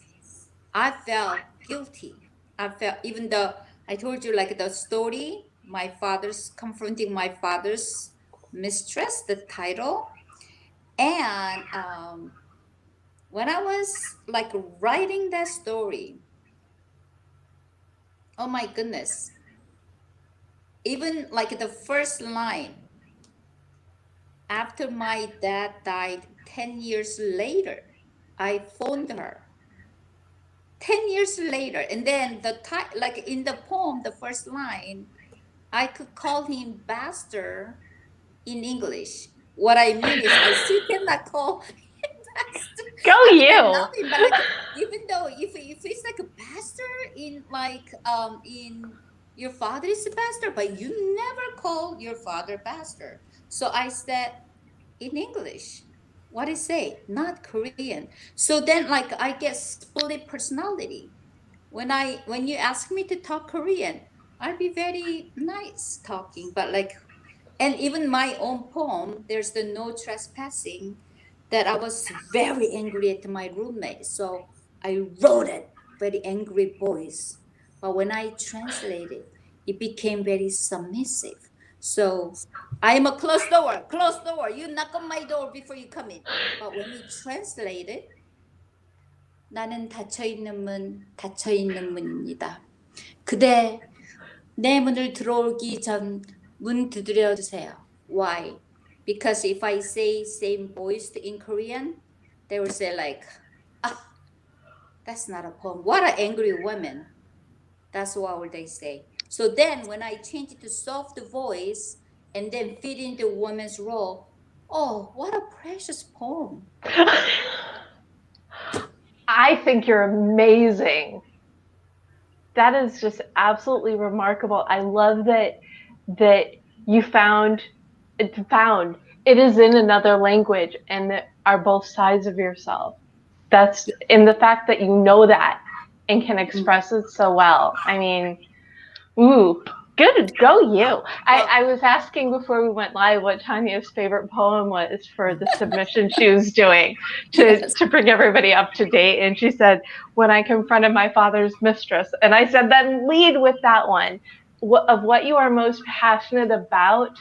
I felt guilty. I felt, even though I told you like the story, my father's confronting my father's mistress, the title. And when I was like writing that story, oh my goodness, even like the first line, after my dad died 10 years later, I phoned her 10 years later. And then like in the poem, the first line, I could call him bastard in English. What I mean is I still cannot call him bastard. Go I mean, I you. love him, but like, even though if it's like a bastard in like in your father is a bastard, but you never call your father bastard. So I said in English, what I say, not Korean. So then like I get split personality. When you ask me to talk Korean, I'd be very nice talking, but like, and even my own poem, there's the no trespassing, that I was very angry at my roommate. So I wrote it very angry voice. But when I translated, it became very submissive. So I'm a closed door. You knock on my door before you come in. But when we translate it, 나는 닫혀있는 문입니다. 그대 내 문을 들어오기 전 문 두드려 주세요. Why? Because if I say same voice in Korean, they will say like, ah, that's not a poem. What an angry woman. That's what they say. So then when I change it to soft voice and then fit in the woman's role, oh, what a precious poem. I think you're amazing. That is just absolutely remarkable. I love that you found it is in another language and that are both sides of yourself. That's in the fact that you know that and can express it so well. I mean, ooh, good, go you. I was asking before we went live what Tanya's favorite poem was for the submission she was doing to bring everybody up to date. And she said, when I confronted my father's mistress. And I said, then lead with that one. Of what you are most passionate about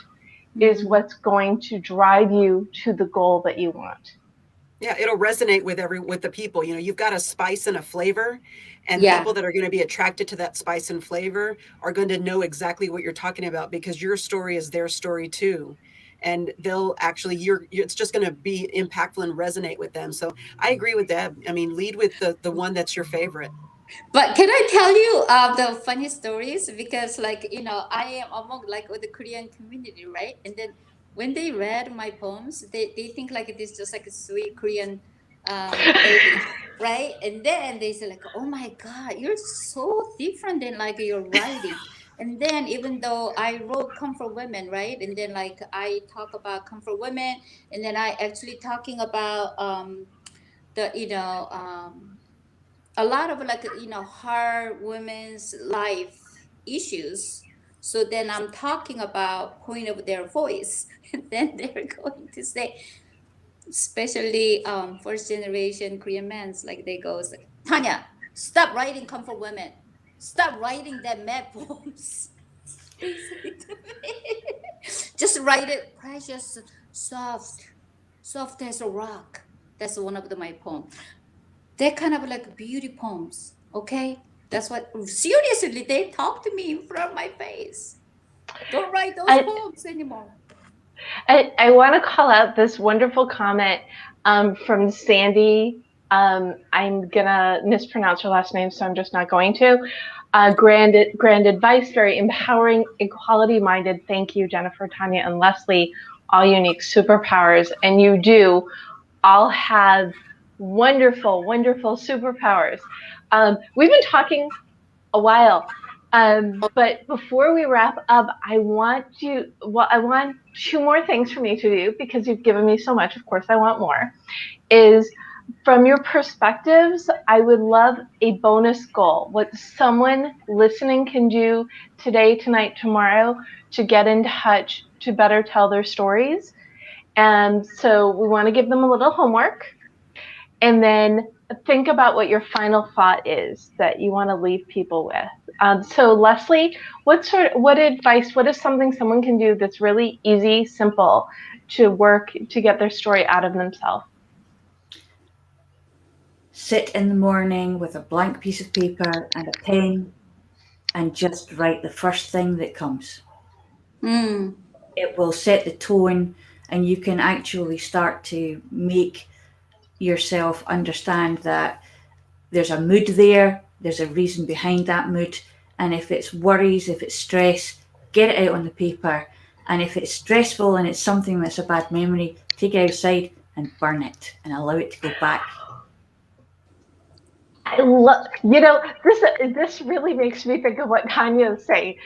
is what's going to drive you to the goal that you want. Yeah, it'll resonate with the people. You know, you've got a spice and a flavor, and people that are going to be attracted to that spice and flavor are going to know exactly what you're talking about, because your story is their story too. And they'll actually, it's just going to be impactful and resonate with them. So I agree with Deb. I mean, lead with the one that's your favorite. But can I tell you the funny stories? Because like, you know, I am among like with the Korean community, right? And then when they read my poems, they think like it is just like a sweet Korean baby, right? And then they say like, oh my God, you're so different than like your writing. And then even though I wrote Comfort Women, right? And then like I talk about Comfort Women, and then I actually talking about the, you know, a lot of like, you know, hard women's life issues. So then I'm talking about point of their voice. And then they're going to say, especially first generation Korean men, like they go, Tanya, stop writing comfort women. Stop writing that mad poems. They say to me. Just write it precious, soft as a rock. That's one of my poems. They're kind of like beauty poems, okay? That's what, seriously, they talk to me in front of my face. Don't write those I- poems anymore. I want to call out this wonderful comment from Sandy. I'm gonna mispronounce her last name, so I'm just not going to. Grand advice, very empowering, equality-minded. Thank you, Jennifer, Tanya, and Leslie. All unique superpowers, and you do all have wonderful, wonderful superpowers. We've been talking a while. But before we wrap up, I want two more things from each of you, because you've given me so much. Of course, I want more. Is from your perspectives, I would love a bonus goal. What someone listening can do today, tonight, tomorrow to get in touch to better tell their stories. And so we want to give them a little homework, and then think about what your final thought is that you want to leave people with. So Leslie, what advice, what is something someone can do that's really easy, simple to work to get their story out of themselves? Sit in the morning with a blank piece of paper and a pen and just write the first thing that comes. It will set the tone, and you can actually start to make yourself understand that there's a mood there's a reason behind that mood, and if it's worries, if it's stress, get it out on the paper. And if it's stressful and it's something that's a bad memory, take it outside and burn it and allow it to go back. I love, this really makes me think of what Tanya is saying.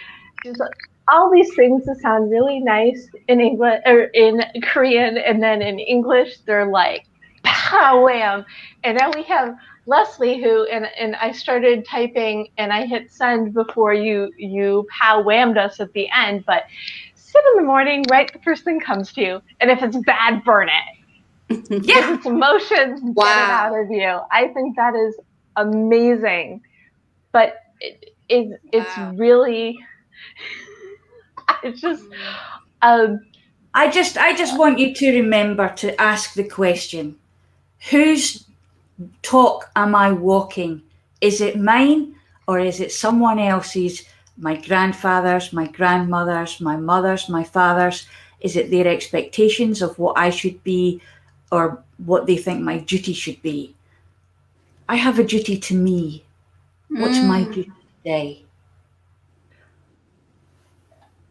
She's like, all these things that sound really nice in English or in Korean, and then in English they're like pow wham. And now we have Leslie, who and I started typing and I hit send before you pow whammed us at the end. But sit in the morning, write the first thing comes to you, and if it's bad, burn it. Yeah. If it's emotions, get it out of you. I think that is amazing. But it's really, it's just I just want you to remember to ask the question, whose talk am I walking? Is it mine, or is it someone else's? My grandfather's, my grandmother's, my mother's, my father's? Is it their expectations of what I should be, or what they think my duty should be? I have a duty to me. What's my duty today?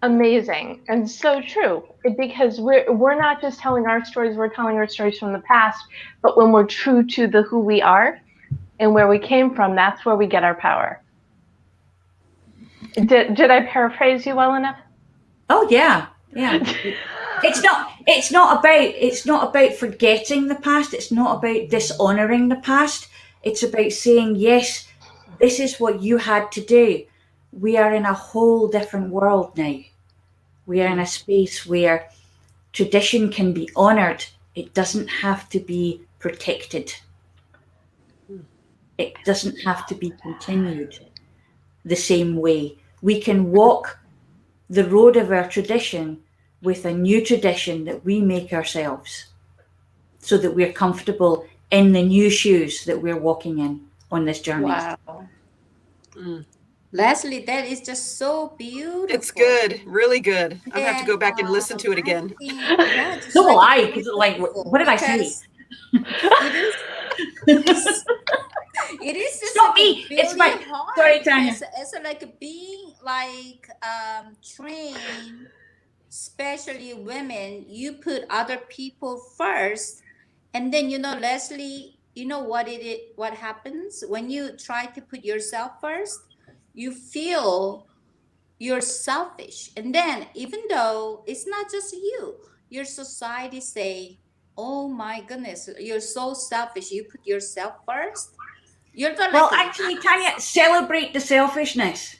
Amazing, and so true, because we're not just telling our stories, we're telling our stories from the past, but when we're true to the who we are and where we came from, that's where we get our power. Did I paraphrase you well enough? Oh yeah. It's not about forgetting the past. It's not about dishonoring the past. It's about saying, yes, this is what you had to do. We are in a whole different world now. We are in a space where tradition can be honored. It doesn't have to be protected. It doesn't have to be continued the same way. We can walk the road of our tradition with a new tradition that we make ourselves, so that we're comfortable in the new shoes that we're walking in on this journey. Wow. Leslie, that is just so beautiful. It's good, really good. I'll have to go back and listen to it again. So will I, because like, what did I say? It is just It's not like me. It's my heart. Sorry, Tanya. It's like being like trained, especially women. You put other people first, and then Leslie. You know what what happens when you try to put yourself first? You feel you're selfish, and then even though it's not just you, your society say, "Oh my goodness, you're so selfish. You put yourself first." Well, actually, Tanya, celebrate the selfishness,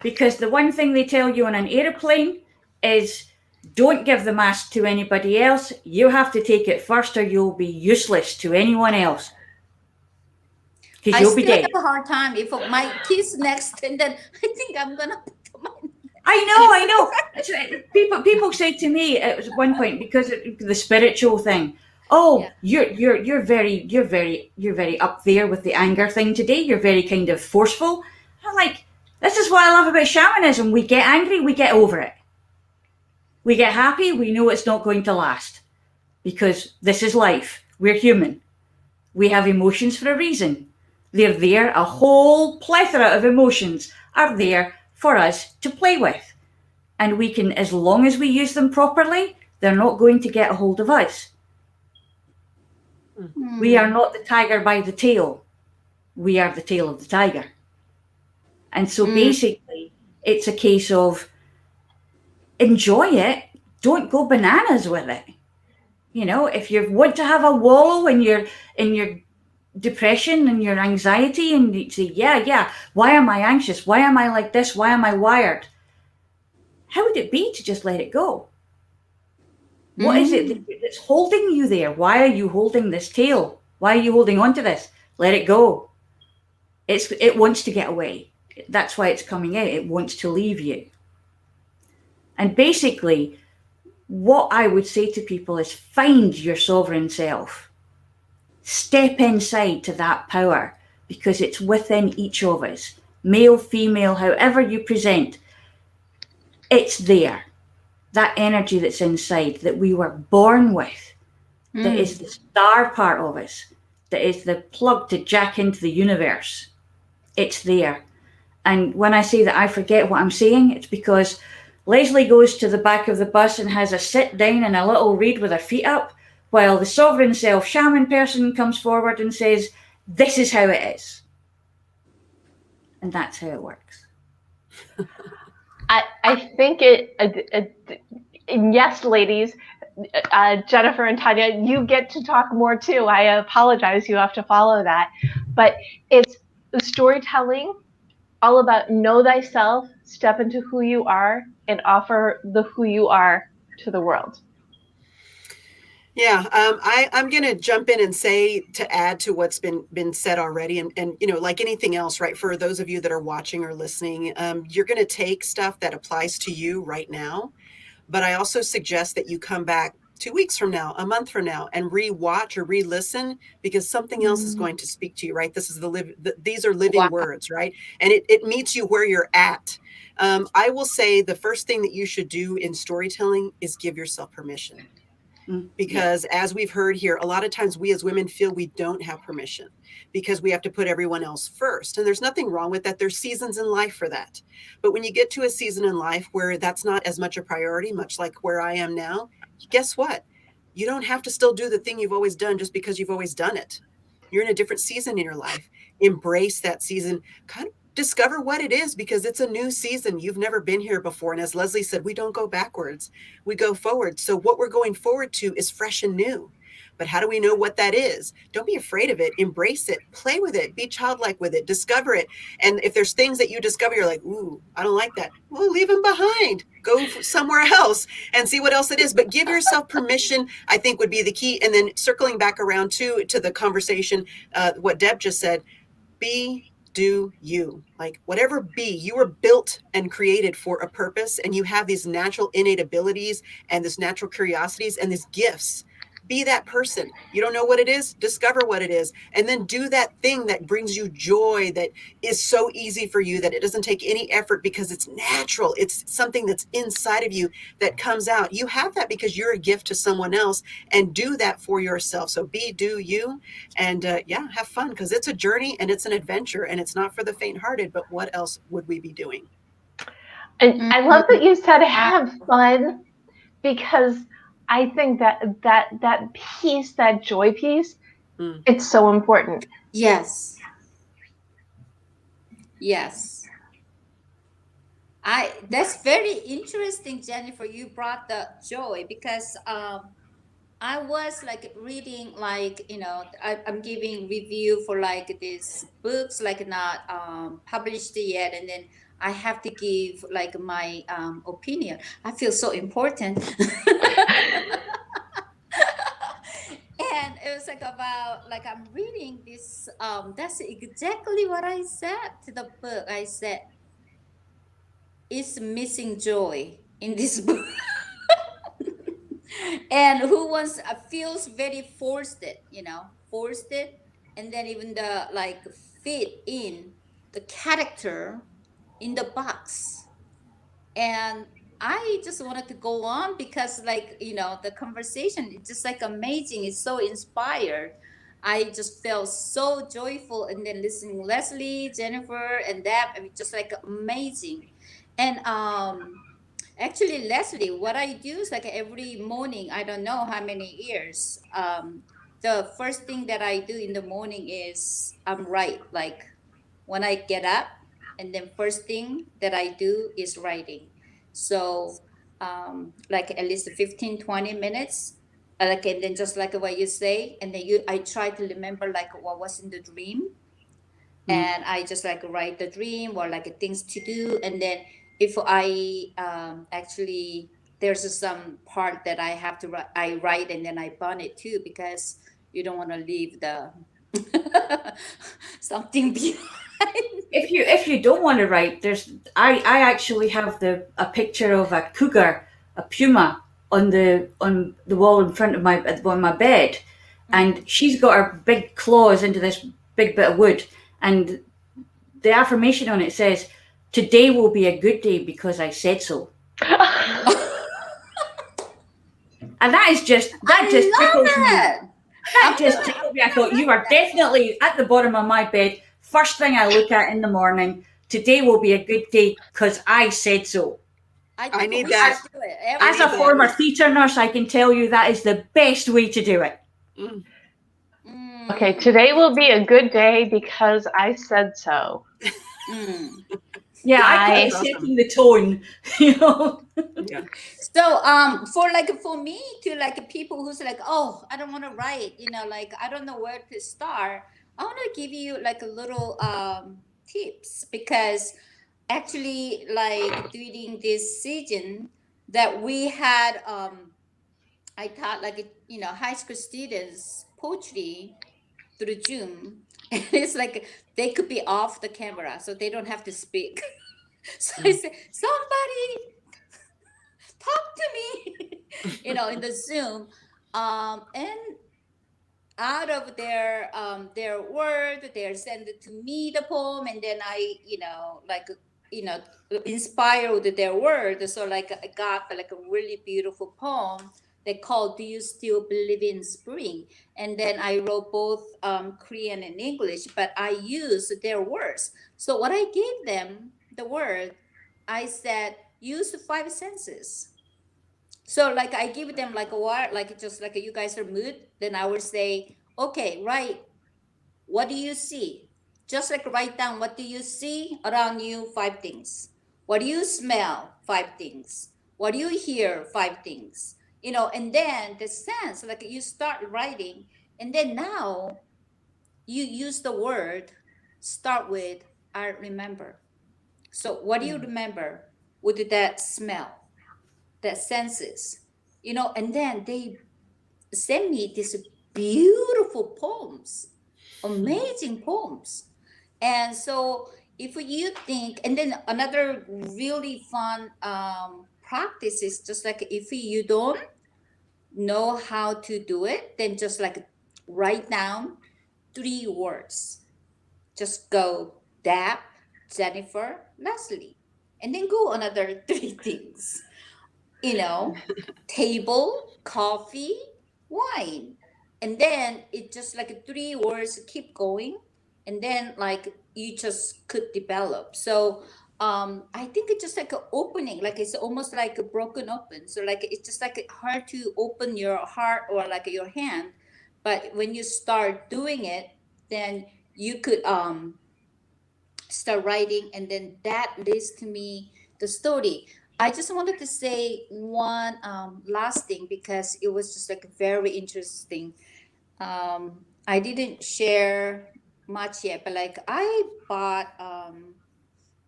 because the one thing they tell you on an airplane is don't give the mask to anybody else. You have to take it first, or you'll be useless to anyone else. Because you'll be dead. I still have a hard time if my kids next, and then I think I'm gonna put mine. I know. People say to me at one point, because of the spiritual thing, oh, yeah. you're very up there with the anger thing today. You're very kind of forceful. I'm like, this is what I love about shamanism. We get angry, we get over it. We get happy, we know it's not going to last because this is life. We're human. We have emotions for a reason. They're there, a whole plethora of emotions are there for us to play with. And we can, as long as we use them properly, they're not going to get a hold of us. We are not the tiger by the tail. We are the tail of the tiger. And so basically, it's a case of enjoy it. Don't go bananas with it. You know, if you want to have a wallow in your depression and your anxiety, and you say, yeah, why am I anxious? Why am I like this? Why am I wired? How would it be to just let it go? What is it that's holding you there? Why are you holding this tail? Why are you holding on to this? Let it go. It wants to get away. That's why it's coming out. It wants to leave you. And basically, what I would say to people is find your sovereign self. Step inside to that power, because it's within each of us. Male, female, however you present, it's there. That energy that's inside that we were born with, that is the star part of us, that is the plug to jack into the universe. It's there. And when I say that I forget what I'm saying, it's because Leslie goes to the back of the bus and has a sit down and a little read with her feet up, while the sovereign self shaman person comes forward and says, this is how it is. And that's how it works. I think yes, ladies, Jennifer and Tanya, you get to talk more too. I apologize, you have to follow that. But it's storytelling, all about know thyself, step into who you are, and offer the who you are to the world. Yeah, I'm going to jump in and say, to add to what's been said already, and you know, like anything else, right? For those of you that are watching or listening, you're going to take stuff that applies to you right now. But I also suggest that you come back 2 weeks from now, a month from now, and re-watch or re-listen, because something else is going to speak to you, right? This is these are living words, right? And it meets you where you're at. I will say the first thing that you should do in storytelling is give yourself permission. Because as we've heard here, a lot of times we as women feel we don't have permission because we have to put everyone else first. And there's nothing wrong with that. There's seasons in life for that. But when you get to a season in life where that's not as much a priority, much like where I am now, guess what? You don't have to still do the thing you've always done just because you've always done it. You're in a different season in your life. Embrace that season. Kind of discover what it is, because it's a new season. You've never been here before. And as Leslie said, we don't go backwards, we go forward. So what we're going forward to is fresh and new. But how do we know what that is? Don't be afraid of it. Embrace it. Play with it. Be childlike with it. Discover it. And if there's things that you discover, you're like, ooh, I don't like that. Well, leave them behind. Go somewhere else and see what else it is. But give yourself permission, I think, would be the key. And then circling back around to the conversation, what Deb just said, do you. Like, whatever be, you were built and created for a purpose, and you have these natural innate abilities and this natural curiosities and these gifts. Be that person. You don't know what it is, discover what it is, and then do that thing that brings you joy, that is so easy for you that it doesn't take any effort because it's natural. It's something that's inside of you that comes out. You have that because you're a gift to someone else, and do that for yourself. So do you, and have fun, because it's a journey and it's an adventure, and it's not for the faint-hearted. But what else would we be doing? And I love that you said have fun, because I think that piece, that joy piece, it's so important. Yes. That's very interesting, Jennifer. You brought the joy, because I was like reading, like, you know, I'm giving review for like these books, like not published yet, and then I have to give like my opinion. I feel so important. And it was like about, like, I'm reading this, that's exactly what I said to the book. I said, it's missing joy in this book. And who wants feels very forced it, and then even the like fit in the character in the box. And I just wanted to go on because, like, the conversation is just like amazing. It's so inspired. I just felt so joyful, and then listening Leslie, Jennifer, and Deb, I mean, just like amazing. And actually, Leslie, what I do is like every morning. I don't know how many years. The first thing that I do in the morning is I'm right. Like when I get up, and then first thing that I do is writing. So like at least 15, 20 minutes. Like, and then just like what you say, and then I try to remember like what was in the dream, and I just like write the dream or like things to do. And then if I actually, there's some part that I have to write, I write, and then I burn it too, because you don't want to leave the something behind. If you don't want to write, I actually have a picture of a cougar, a puma, on the wall in front of my bed, and she's got her big claws into this big bit of wood, and the affirmation on it says, "Today will be a good day because I said so." And that just tickles me. That just tickled me. I thought, you are definitely at the bottom of my bed. First thing I look at in the morning. Today will be a good day because I said so. I need that. As a former theatre nurse, I can tell you that is the best way to do it. Okay, today will be a good day because I said so. Yeah, I kind of setting the tone, Yeah. So for me to like people who's like, oh, I don't want to write, like I don't know where to start. I want to give you like a little tips, because actually like during this season that we had I taught like high school students poetry through Zoom. And it's like they could be off the camera, so they don't have to speak. So I said, somebody talk to me, in the Zoom, and out of their word, they send it to me the poem, and then I, inspire with their word. So like I got like a really beautiful poem they called "Do You Still Believe in Spring?" And then I wrote both Korean and English, but I used their words. So what I gave them the word, I said use the five senses. So like I give them like a word, like just like you guys are mood, then I would say, okay, right, what do you see? Just like write down what do you see around you, five things. What do you smell? Five things. What do you hear? Five things. And then the sense, like you start writing, and then now you use the word, start with I remember. So what do you remember? With that smell, that senses, and then they send me these beautiful poems, amazing poems. And so if you think, and then another really fun practice is just like if you don't know how to do it, then just like write down 3 words. Just go Deb, Jennifer, Leslie, and then go another 3 things. Table, coffee, wine. And then it just like 3 words keep going, and then like you just could develop. So I think it's just like an opening, like it's almost like a broken open. So like it's just like hard to open your heart or like your hand, but when you start doing it, then you could start writing, and then that leads to me the story. I just wanted to say one last thing, because it was just like very interesting. I didn't share much yet, but like I bought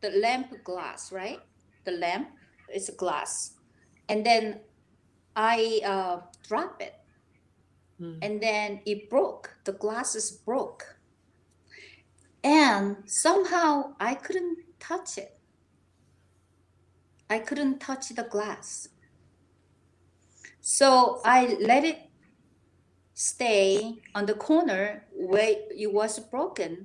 the lamp glass, right? The lamp is a glass, and then I drop it, and then it broke. The glasses broke, and somehow I couldn't touch it. I couldn't touch the glass. So I let it stay on the corner where it was broken.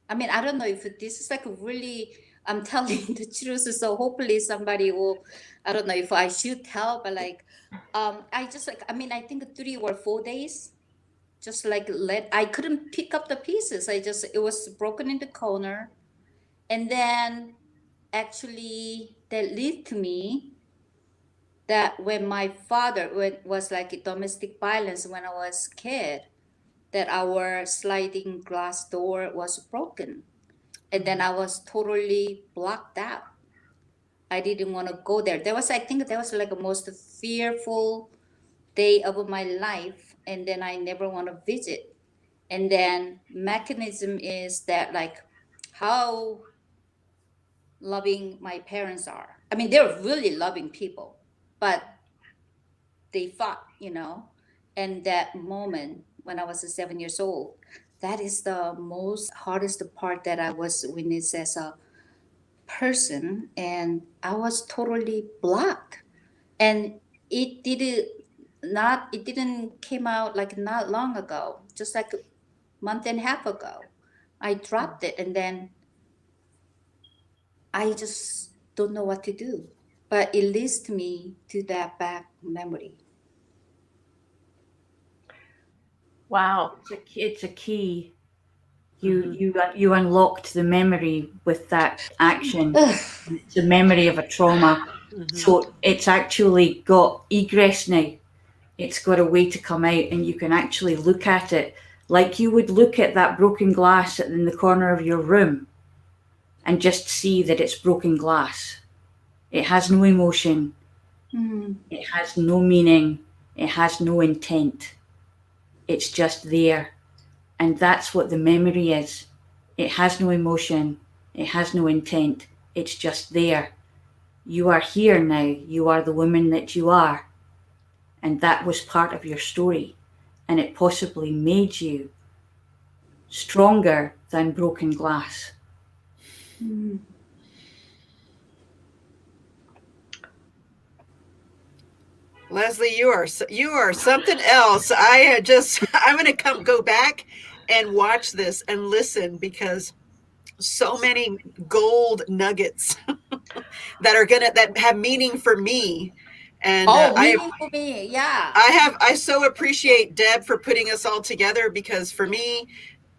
I mean, I don't know if this is like really I'm telling the truth. So hopefully somebody will, I don't know if I should tell, but like, I just like, I mean, I think 3 or 4 days, just like I couldn't pick up the pieces. It was broken in the corner. And then actually that led to me that when my father was like domestic violence when I was a kid, that our sliding glass door was broken. And then I was totally blocked out. I didn't want to go there. I think that was like the most fearful day of my life. And then I never want to visit. And then mechanism is that like how loving my parents are. I mean, they're really loving people, but they fought, and that moment when I was 7 years old, that is the most hardest part that I was witness as a person, and I was totally blocked. And it didn't came out like not long ago, just like a month and a half ago. I dropped it, and then I just don't know what to do. But it leads me to that back memory. Wow. It's a key. You unlocked the memory with that action. It's a memory of a trauma. So it's actually got egress now. It's got a way to come out, and you can actually look at it like you would look at that broken glass in the corner of your room and just see that it's broken glass. It has no emotion. It has no meaning. It has no intent. It's just there. And that's what the memory is. It has no emotion. It has no intent. It's just there. You are here now. You are the woman that you are. And that was part of your story. And it possibly made you stronger than broken glass. Leslie, you are something else. I'm going to go back and watch this and listen, because so many gold nuggets that have meaning for me. And meaning for me, yeah. I so appreciate Deb for putting us all together, because for me,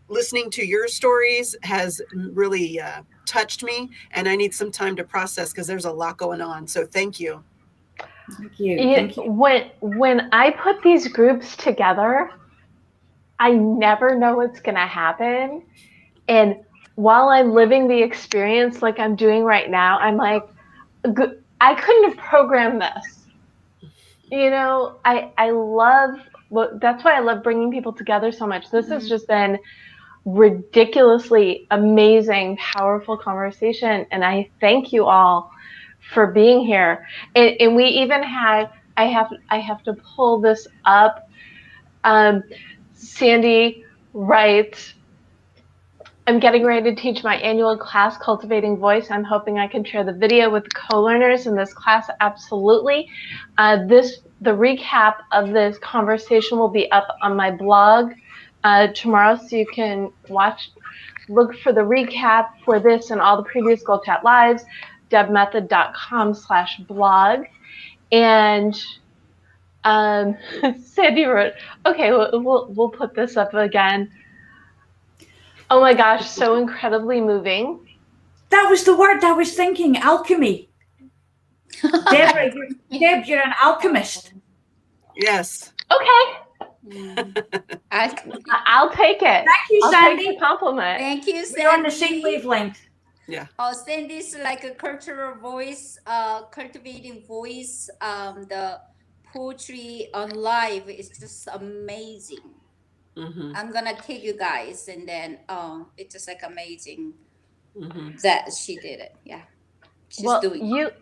listening to your stories has really touched me, and I need some time to process because there's a lot going on. So thank you. Thank you. Thank you. When I put these groups together, I never know what's going to happen. And while I'm living the experience like I'm doing right now, I'm like, I couldn't have programmed this. I love, that's why I love bringing people together so much. This has just been ridiculously amazing, powerful conversation. And I thank you all for being here. And we even had, I have to pull this up. Sandy writes, I'm getting ready to teach my annual class, Cultivating Voice. I'm hoping I can share the video with co-learners in this class. Absolutely. The recap of this conversation will be up on my blog tomorrow, so you can look for the recap for this and all the previous Gold Chat Lives, debmethod.com/blog. And Sandy wrote, okay, we'll put this up again. Oh my gosh, so incredibly moving. That was the word I was thinking, alchemy. Debra, you're an alchemist. Yes. Okay. I'll take it. Thank you, I'll Sandy. take the compliment. Thank you, Sandy. We're on the same wavelength. Yeah. Sandy's like a cultural voice, cultivating voice. The poetry on live is just amazing. I'm gonna take you guys, and then it's just like amazing that she did it. Yeah, she's doing it.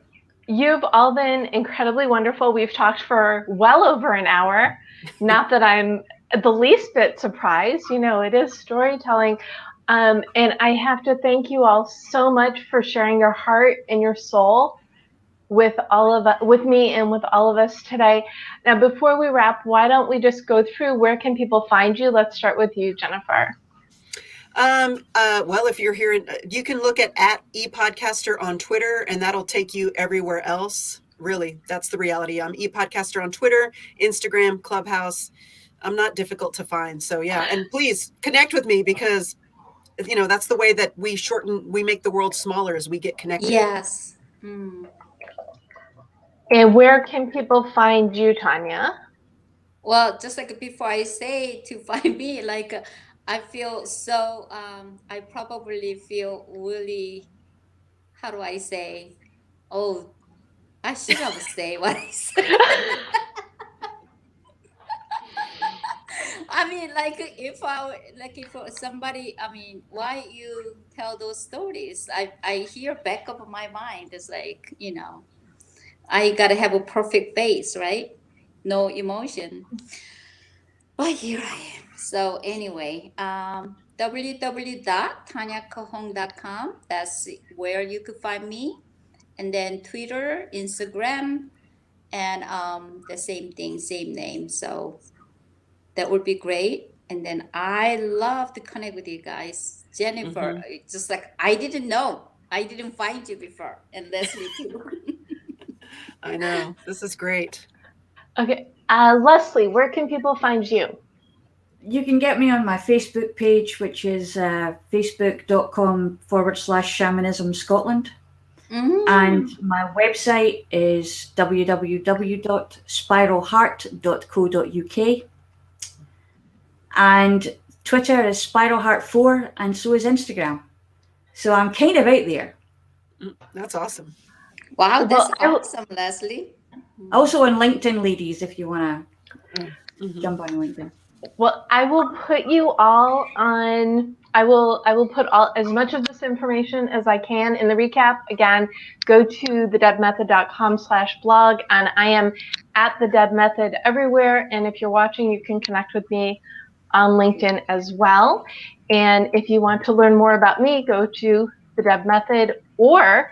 You've all been incredibly wonderful. We've talked for well over an hour. Not that I'm the least bit surprised. It is storytelling. And I have to thank you all so much for sharing your heart and your soul with me and with all of us today. Now, before we wrap, why don't we just go through where can people find you? Let's start with you, Jennifer. Well, if you're here, you can look at ePodcaster on Twitter, and that'll take you everywhere else. Really, that's the reality. I'm ePodcaster on Twitter, Instagram, Clubhouse. I'm not difficult to find. So yeah, and please connect with me, because that's the way that we make the world smaller as we get connected. Yes. And where can people find you, Tanya? Well, just like before I say to find me, like I feel so, I probably feel really, how do I say? Oh, I should have say what I said. I mean, like if somebody, I mean, why you tell those stories? I hear back of my mind. It's like, I gotta have a perfect face, right? No emotion. But here I am. So anyway, www.tanyacahong.com. That's where you could find me. And then Twitter, Instagram, and the same thing, same name. So that would be great. And then I love to connect with you guys. Jennifer, just like I didn't know. I didn't find you before. And Leslie too. I know. This is great. Okay. Leslie, where can people find you? You can get me on my Facebook page, which is facebook.com/shamanism Scotland. And my website is www.spiralheart.co.uk. And Twitter is spiralheart4, and so is Instagram. So I'm kind of out there. That's awesome. Wow, that's awesome, Leslie. Also on LinkedIn, ladies, if you want to jump on LinkedIn. Well, I will put you all on. I will put as much of this information as I can in the recap. Again, go to thedebmethod.com/blog, and I am at the Deb Method everywhere. And if you're watching, you can connect with me on LinkedIn as well. And if you want to learn more about me, go to the Deb Method. Or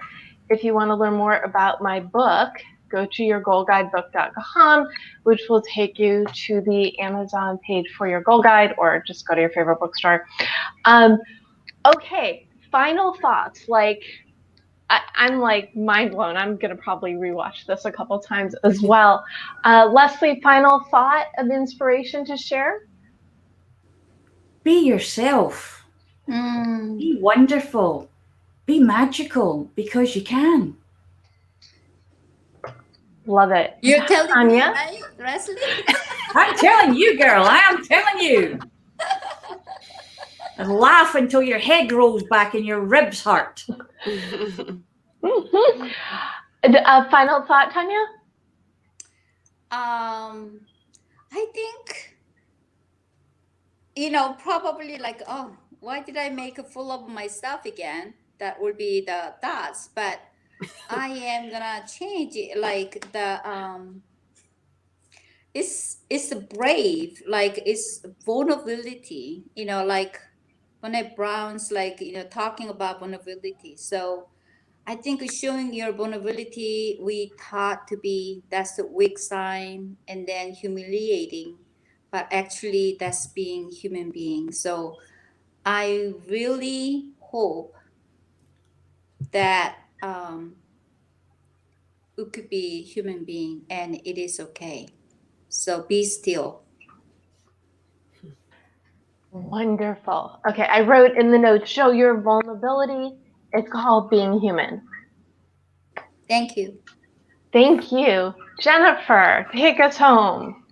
if you want to learn more about my book, go to yourgoalguidebook.com, which will take you to the Amazon page for your goal guide, or just go to your favorite bookstore. Okay, final thoughts. Like, I'm like mind blown. I'm going to probably rewatch this a couple times as well. Leslie, final thought of inspiration to share? Be yourself. Be wonderful. Be magical, because you can. Love it. You're telling Tanya? me, right, Leslie? I'm telling you, girl. I am telling you. And laugh until your head rolls back and your ribs hurt. Final thought, Tanya? I think, probably like, oh, why did I make a fool of myself again? That would be the thoughts. But I am gonna change it, like it's brave, like it's vulnerability, like when I Brown's like, talking about vulnerability. So I think showing your vulnerability, we taught to be, that's the weak sign, and then humiliating, but actually that's being human being. So I really hope that we could be human being, and it is okay. So be still. Wonderful. Okay, I wrote in the notes, show your vulnerability. It's called being human. Thank you. Thank you. Jennifer, take us home.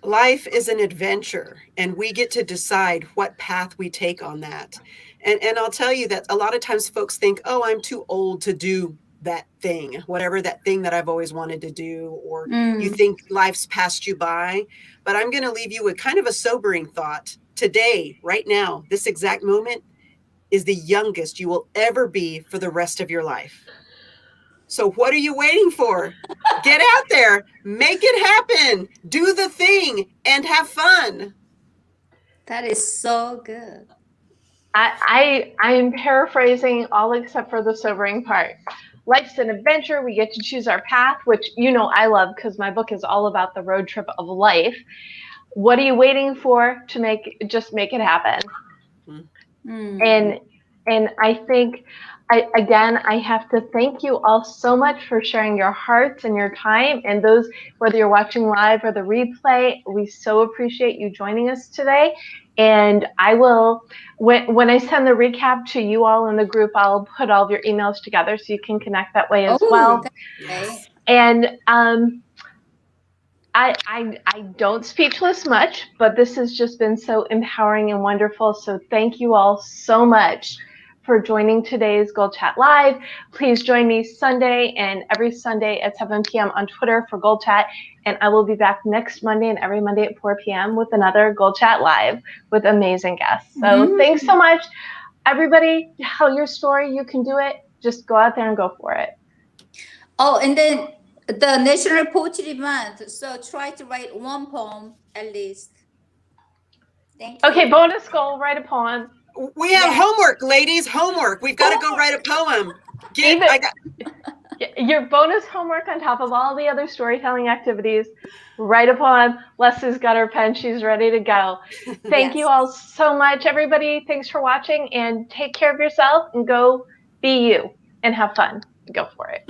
Life is an adventure, and we get to decide what path we take on that. And I'll tell you that a lot of times folks think, oh, I'm too old to do that thing, whatever that thing that I've always wanted to do, or you think life's passed you by. But I'm going to leave you with kind of a sobering thought. Today, right now, this exact moment is the youngest you will ever be for the rest of your life. So what are you waiting for? Get out there, make it happen, do the thing, and have fun. That is so good. I'm paraphrasing all except for the sobering part. Life's an adventure. We get to choose our path, which I love, because my book is all about the road trip of life. What are you waiting for to just make it happen? And I think, I have to thank you all so much for sharing your hearts and your time. And those, whether you're watching live or the replay, we so appreciate you joining us today. And I will, when I send the recap to you all in the group, I'll put all of your emails together so you can connect that way as well. Yes. And I don't speechless much, but this has just been so empowering and wonderful. So thank you all so much for joining today's Gold Chat Live. Please join me Sunday and every Sunday at 7 p.m. on Twitter for Gold Chat. And I will be back next Monday and every Monday at 4 p.m. with another Gold Chat Live with amazing guests. So thanks so much. Everybody, tell your story. You can do it. Just go out there and go for it. Oh, and then the National Poetry Month. So try to write one poem at least. Thank you. Okay, bonus goal, write a poem. We have homework, ladies. Homework. We've got to go write a poem. Your bonus homework on top of all the other storytelling activities. Write a poem. Leslie's got her pen. She's ready to go. Thank you all so much, everybody. Thanks for watching, and take care of yourself and go be you and have fun. Go for it.